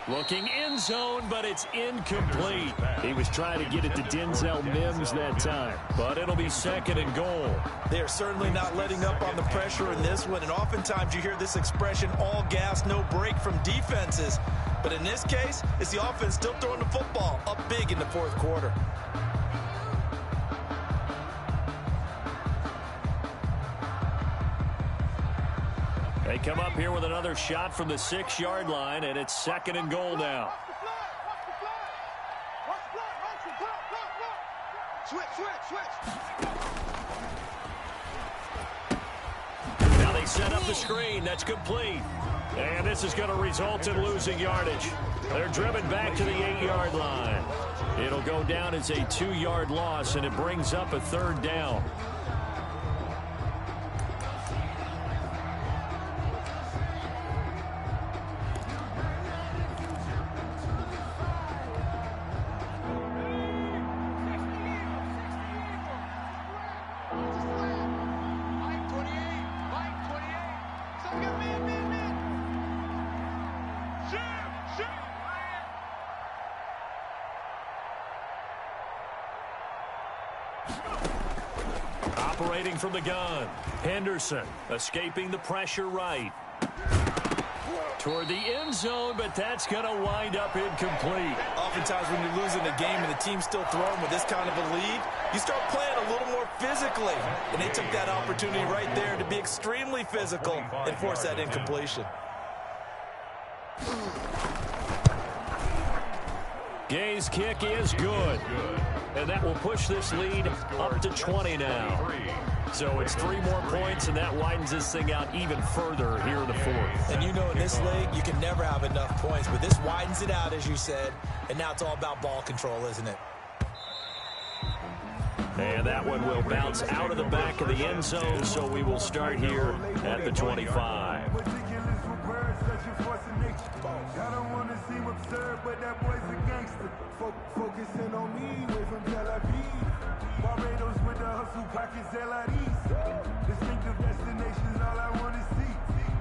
Looking end zone, but it's incomplete. He was trying to get it to Denzel Mims that time. But it'll be 2nd and goal. They are certainly not letting up on the pressure in this one, and oftentimes you hear this expression, all gas, no break from defenses. But in this case, it's the offense still throwing the football up big in the 4th quarter. They come up here with another shot from the 6-yard line, and it's 2nd and goal now. Switch. Now they set up the screen. That's complete. And this is going to result in losing yardage. They're driven back to the 8-yard line. It'll go down as a 2-yard loss, and it brings up a 3rd down. Operating from the gun, Henderson escaping the pressure right. Toward the end zone, but that's going to wind up incomplete. Oftentimes when you're losing a game and the team's still throwing with this kind of a lead, you start playing a little more physically. And they took that opportunity right there to be extremely physical and force that incompletion. Gay's kick is good. And that will push this lead up to 20 now. So it's 3 more points, and that widens this thing out even further here in the 4th. And you know in this league, you can never have enough points, but this widens it out, as you said, and now it's all about ball control, isn't it? And that one will bounce out of the back of the end zone, so we will start here at the 25. I don't want to seem absurd, but that boy's a gangster. Focusing on me, way from Tel Aviv. Barbados with the hustle pockets, LIDs. Distinctive destinations, all I want to see.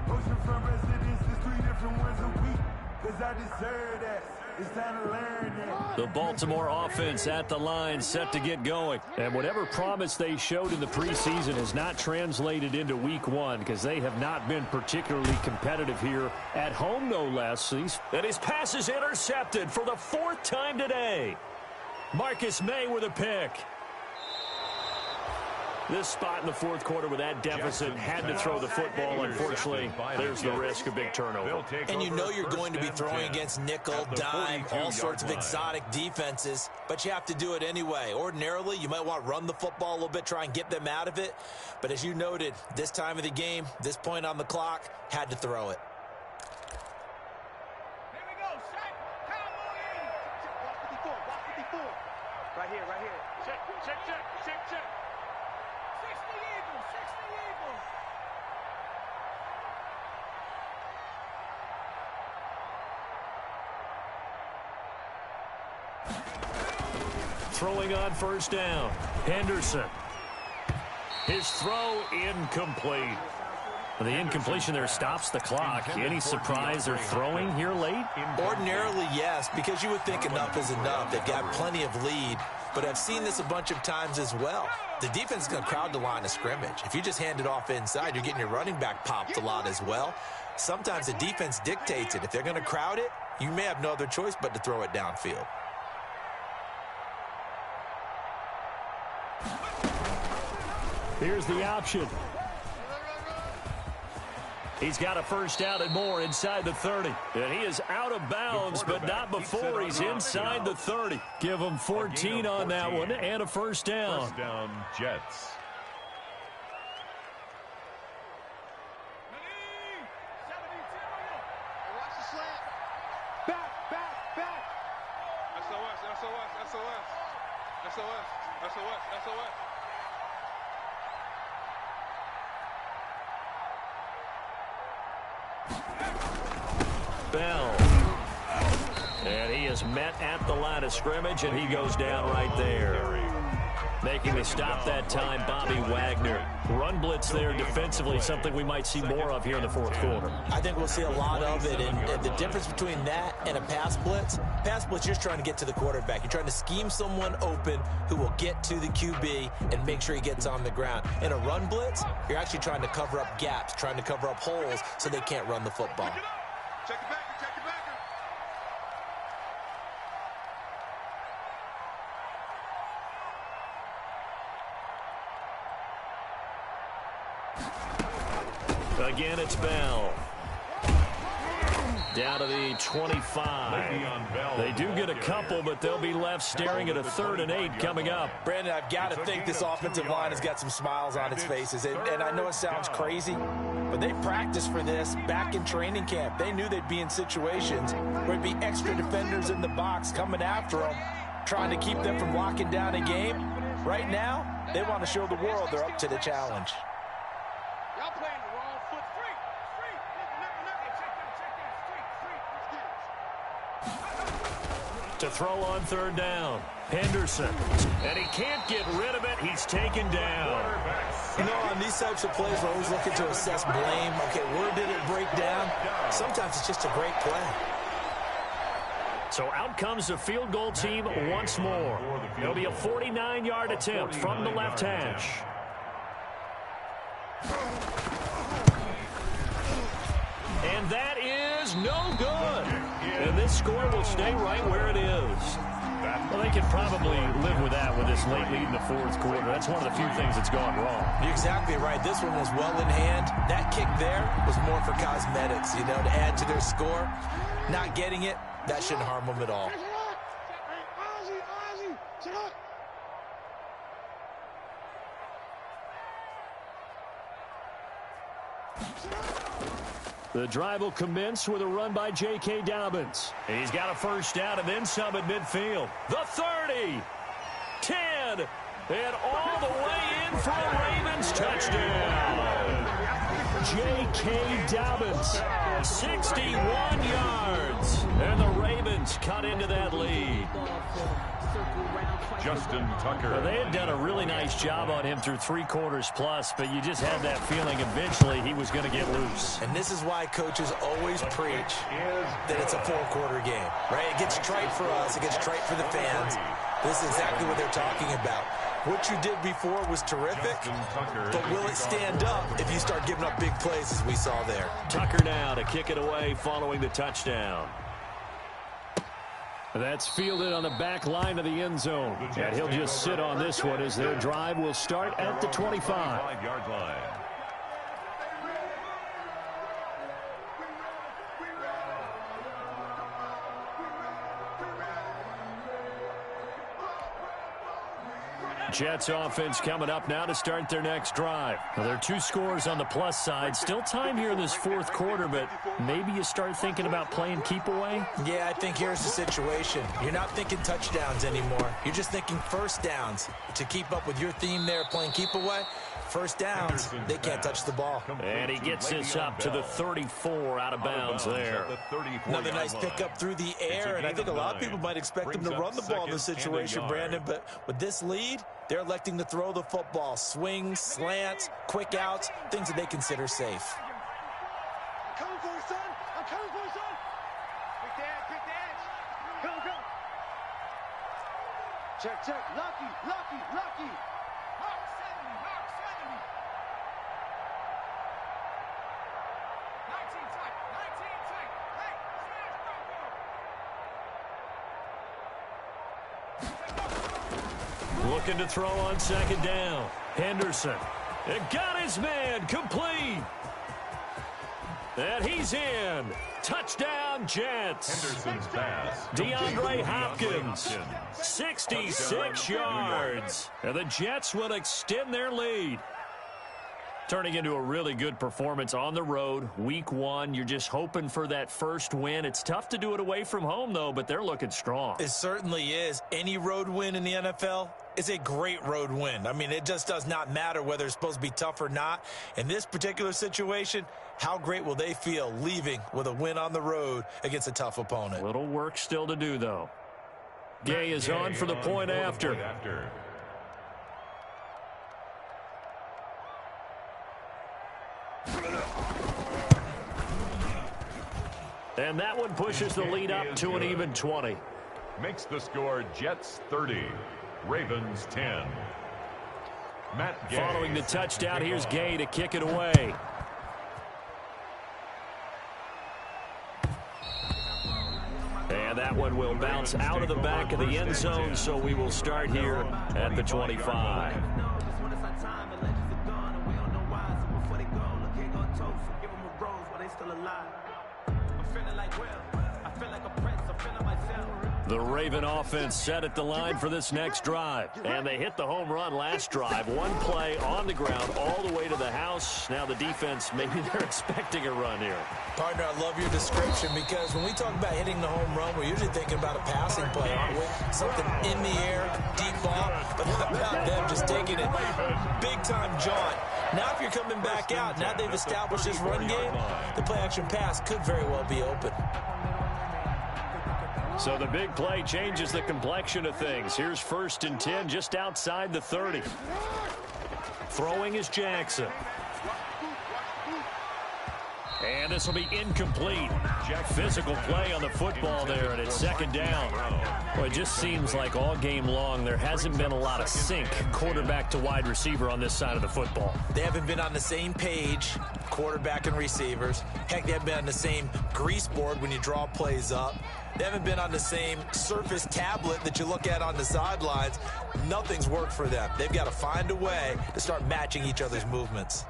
Oceanfront residences, 3 different ones a week. Cause I deserve that. It's time to learn that. The Baltimore offense at the line, set to get going. And whatever promise they showed in the preseason has not translated into week 1 because they have not been particularly competitive here at home, no less. And his pass is intercepted for the 4th time today. Marcus May with a pick. This spot in the 4th quarter with that deficit had to throw the football. Unfortunately, there's the risk of big turnover. And you know you're going to be throwing against nickel, dime, all sorts of exotic defenses, but you have to do it anyway. Ordinarily, you might want to run the football a little bit, try and get them out of it. But as you noted, this time of the game, this point on the clock, had to throw it. Here we go, shot. Cowboy. Watch 54. Right here. Check. 60 Eagles. Throwing on first down. Henderson. His throw incomplete. The incompletion there stops the clock. Any surprise they're throwing here late? Ordinarily, yes, because you would think enough is enough. They've got plenty of lead, but I've seen this a bunch of times as well. The defense is going to crowd the line of scrimmage. If you just hand it off inside, you're getting your running back popped a lot as well. Sometimes the defense dictates it. If they're going to crowd it, you may have no other choice but to throw it downfield. Here's the option. He's got a first down and more inside the 30. And he is out of bounds, but not before he's inside the 30. Give him 14 on that one and a first down. First down, Jets. Watch the slant. Back. SOS. Bell. And he is met at the line of scrimmage, and he goes down right there. Making the stop that time, Bobby Wagner. Run blitz there defensively, something we might see more of here in the 4th quarter. I think we'll see a lot of it, and the difference between that and a pass blitz, you're just trying to get to the quarterback. You're trying to scheme someone open who will get to the QB and make sure he gets on the ground. In a run blitz, you're actually trying to cover up gaps, trying to cover up holes so they can't run the football. Check it back. Again, it's Bell. Down to the 25. They do get a couple, but they'll be left staring at a 3rd and 8 coming up. Brandon, I've got to think this offensive line has got some smiles on its faces. And I know it sounds crazy, but they practiced for this back in training camp. They knew they'd be in situations where it'd be extra defenders in the box coming after them, trying to keep them from locking down a game. Right now, they want to show the world they're up to the challenge. Y'all playing the wrong foot. Free. To throw on 3rd down. Henderson. And he can't get rid of it. He's taken down. You know, on these types of plays, we're always looking to assess blame. Okay, where did it break down? Sometimes it's just a great play. So out comes the field goal team once more. It'll be a 49-yard attempt from the left hash. And that is no good. And this score will stay right where it is. Well, they could probably live with that with this late lead in the 4th quarter. That's one of the few things that's gone wrong. You're exactly right. This one was well in hand. That kick there was more for cosmetics, you know, to add to their score. Not getting it, that shouldn't harm them at all. The drive will commence with a run by J.K. Dobbins. He's got a first down and then some at midfield. The 30, 10, and all the way in for a Ravens touchdown. J.K. Dobbins 61 yards. And the Ravens cut into that lead. Justin Tucker. Well, they had done a really nice job on him through 3 quarters plus, but you just had that feeling eventually he was going to get loose. And this is why coaches always preach that it's a 4-quarter game, right? It gets trite for us. It gets trite for the fans. This is exactly what they're talking about. What you did before was terrific, but will it stand up if you start giving up big plays as we saw there? Tucker now to kick it away following the touchdown. That's fielded on the back line of the end zone. And he'll just sit on this one as their drive will start at the 25-yard line. Jets offense coming up now to start their next drive. Well, there are 2 scores on the plus side. Still time here in this 4th quarter, but maybe you start thinking about playing keep away? Yeah, I think here's the situation. You're not thinking touchdowns anymore. You're just thinking first downs. To keep up with your theme there, playing keep away, first downs, they can't touch the ball. And he gets this up to the 34 out of bounds there. Another nice pickup through the air, and I think a lot of people might expect them to run the ball in this situation, Brandon, but with this lead, they're electing to throw the football. Swings, slants, quick outs, things that they consider safe. I'm coming for you, son. I'm coming for you, son. Pick the edge. Go, go. Check. Lucky. Hawk 70. 19 tight. Hey, Looking to throw on second down. Henderson. It got his man complete. And he's in. Touchdown, Jets. Henderson's pass. DeAndre Hopkins. 66 yards. And the Jets will extend their lead. Turning into a really good performance on the road. Week 1, you're just hoping for that first win. It's tough to do it away from home, though, but they're looking strong. It certainly is. Any road win in the NFL is a great road win. I mean, it just does not matter whether it's supposed to be tough or not. In this particular situation, how great will they feel leaving with a win on the road against a tough opponent? Little work still to do, though. Gay is on for the point after. And that one pushes the lead up to an even 20. Makes the score Jets 30, Ravens 10. Matt Gay. Following the touchdown, here's Gay to kick it away. And that one will bounce out of the back of the end zone, so we will start here at the 25. The Raven offense set at the line for this next drive. And they hit the home run last drive. One play on the ground all the way to the house. Now the defense, maybe they're expecting a run here. Partner, I love your description because when we talk about hitting the home run, we're usually thinking about a passing play, aren't we? Something in the air, deep ball, but how about them just taking it big-time jaunt. Now if you're coming back out, now they've established this run game, the play-action pass could very well be open. So the big play changes the complexion of things. Here's 1st and 10 just outside the 30. Throwing is Jackson. And this will be incomplete. Physical play on the football there, and it's 2nd down. Well, it just seems like all game long there hasn't been a lot of sync quarterback to wide receiver on this side of the football. They haven't been on the same page, quarterback and receivers. Heck, they haven't been on the same grease board when you draw plays up. They haven't been on the same Surface tablet that you look at on the sidelines. Nothing's worked for them. They've got to find a way to start matching each other's movements.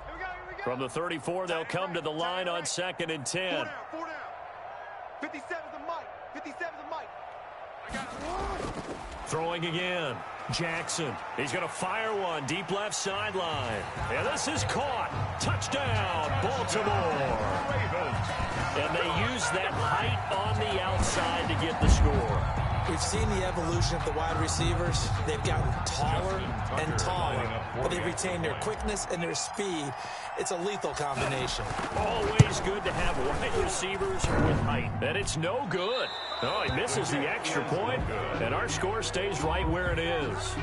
From the 34, they'll come to the line on 2nd and 10. 4 down. 57's the mic. 57's the mic. I got it. Throwing again. Jackson. He's going to fire one deep left sideline. And this is caught. Touchdown, Baltimore. And they use that height on the outside to get the score. We've seen the evolution of the wide receivers. They've gotten taller and taller, but they've retained their quickness and their speed. It's a lethal combination. Always good to have wide receivers with height. And it's no good. Oh, he misses the extra point, and our score stays right where it is.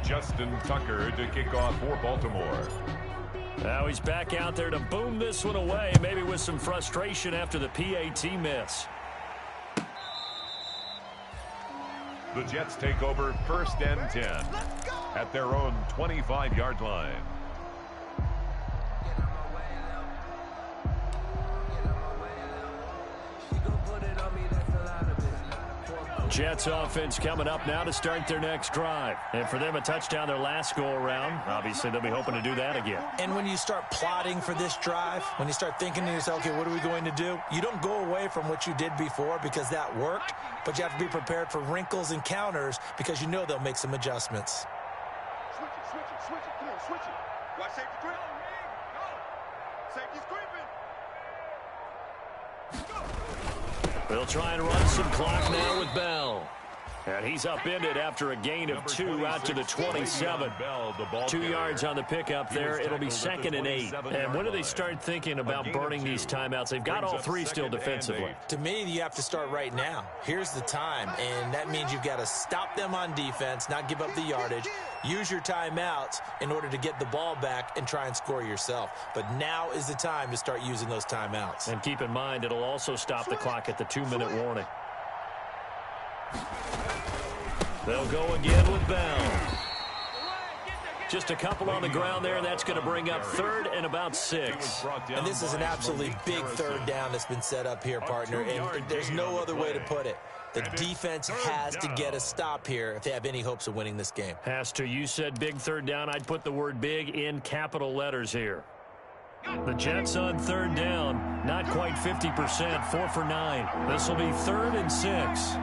Justin Tucker to kick off for Baltimore. Now he's back out there to boom this one away, maybe with some frustration after the PAT miss. The Jets take over 1st and 10 at their own 25-yard line. Jets offense coming up now to start their next drive. And for them, a touchdown their last go-around. Obviously, they'll be hoping to do that again. And when you start plotting for this drive, when you start thinking to yourself, okay, what are we going to do? You don't go away from what you did before because that worked, but you have to be prepared for wrinkles and counters because you know they'll make some adjustments. Switch it, come on, switch it. Watch safety creep. Go. Safety's creeping. They'll try and run some clock now with Bell. And he's upended after a gain of 2 out to the 27. 2 yards on the pickup there. It'll be 2nd and 8. And when do they start thinking about burning these timeouts? They've got all 3 still defensively. To me, you have to start right now. Here's the time, and that means you've got to stop them on defense, not give up the yardage, use your timeouts in order to get the ball back and try and score yourself. But now is the time to start using those timeouts. And keep in mind, it'll also stop the clock at the 2-minute warning. They'll go again with Bell. Just a couple on the ground there. That's going to bring up 3rd and about 6. And this is an absolutely big 3rd down that's been set up here, partner. And there's no other way to put it. The defense has to get a stop here if they have any hopes of winning this game. Has to. You said big 3rd down. I'd put the word big in capital letters here. The Jets on 3rd down. Not quite 50%. 4 for 9. This will be 3rd and 6.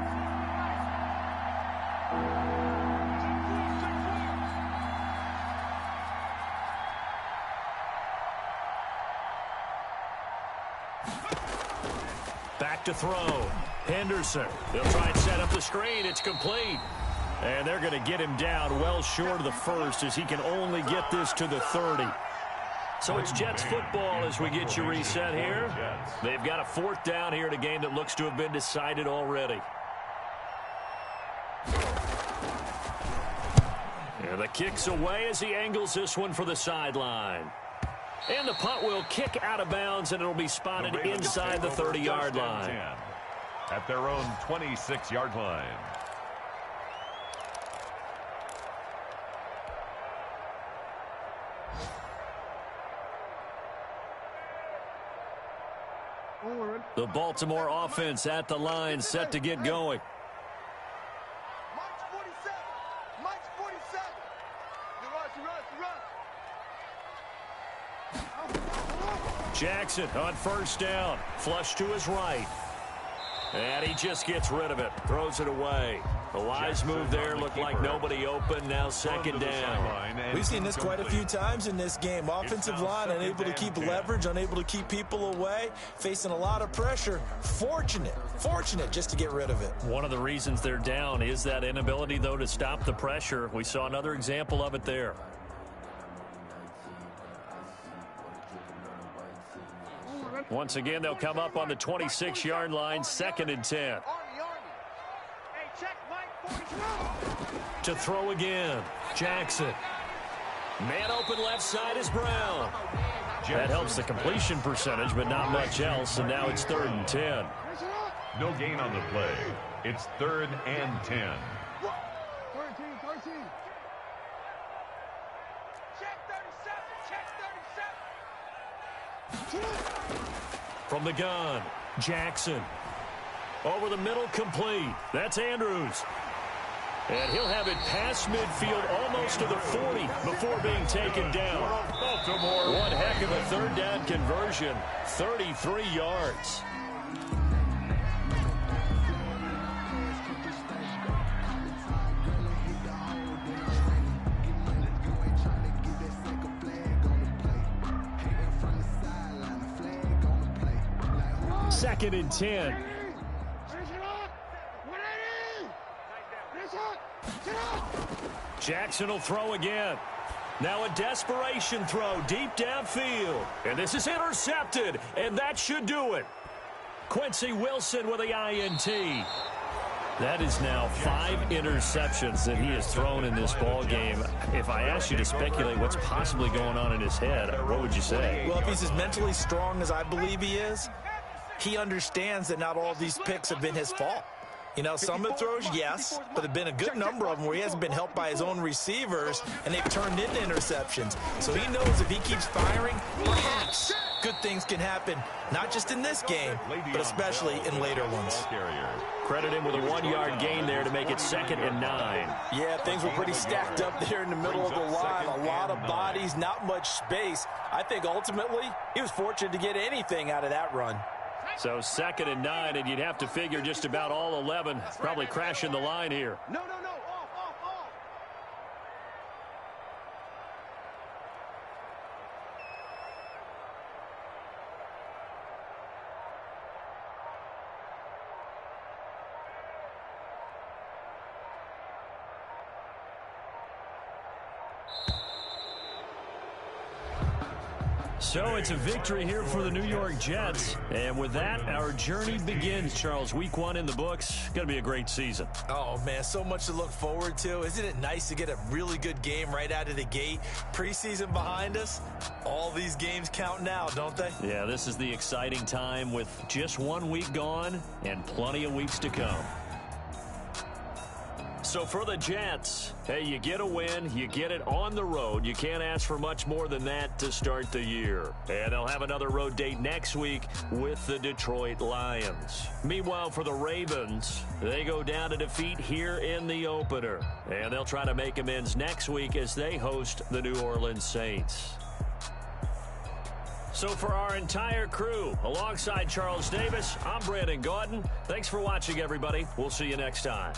Back to throw. Henderson. They'll try and set up the screen. It's complete. And they're going to get him down well short of the 1st as he can only get this to the 30. So it's Jets football as we get you reset here. They've got a 4th down here in a game that looks to have been decided already. And the kick's away as he angles this one for the sideline. And the punt will kick out of bounds, and it'll be spotted inside the 30-yard line. At their own 26-yard line. The Baltimore offense at the line, set to get going. Mike's 47. Jackson on 1st down. Flush to his right. And he just gets rid of it. Throws it away. A wise move there. Looked like nobody open. Now 2nd down. We've seen this quite a few times in this game. Offensive line unable to keep leverage, unable to keep people away, facing a lot of pressure. Fortunate just to get rid of it. One of the reasons they're down is that inability, though, to stop the pressure. We saw another example of it there. Once again, they'll come up on the 26-yard line, 2nd and 10. To throw again, Jackson. Man open left side is Brown. That helps the completion percentage, but not much else, and now it's 3rd and 10. No gain on the play. It's 3rd and 10. 13. Check 37. From the gun, Jackson. Over the middle, complete. That's Andrews. And he'll have it past midfield almost to the 40 before being taken down. Baltimore. One heck of a 3rd down conversion. 33 yards. Second and 10. Jackson will throw again. Now a desperation throw deep downfield. And this is intercepted, and that should do it. Quincy Wilson with the INT. That is now 5 interceptions that he has thrown in this ball game. If I asked you to speculate what's possibly going on in his head, what would you say? Well, if he's as mentally strong as I believe he is, he understands that not all these picks have been his fault. You know, some of the throws, yes, but there have been a good number of them where he hasn't been helped by his own receivers, and they've turned into interceptions. So he knows if he keeps firing, perhaps good things can happen, not just in this game, but especially in later ones. Credit him with a 1-yard gain there to make it 2nd and 9. Yeah, things were pretty stacked up there in the middle of the line. A lot of bodies, not much space. I think ultimately he was fortunate to get anything out of that run. So 2nd and 9, and you'd have to figure just about all 11 probably crashing the line here. No, no, no. Off. So it's a victory here for the New York Jets. And with that, our journey begins, Charles. Week 1 in the books. Going to be a great season. Oh, man, so much to look forward to. Isn't it nice to get a really good game right out of the gate? Preseason behind us. All these games count now, don't they? Yeah, this is the exciting time with just 1 week gone and plenty of weeks to come. So for the Jets, hey, you get a win, you get it on the road. You can't ask for much more than that to start the year. And they'll have another road date next week with the Detroit Lions. Meanwhile, for the Ravens, they go down to defeat here in the opener. And they'll try to make amends next week as they host the New Orleans Saints. So for our entire crew, alongside Charles Davis, I'm Brandon Gaudin. Thanks for watching, everybody. We'll see you next time.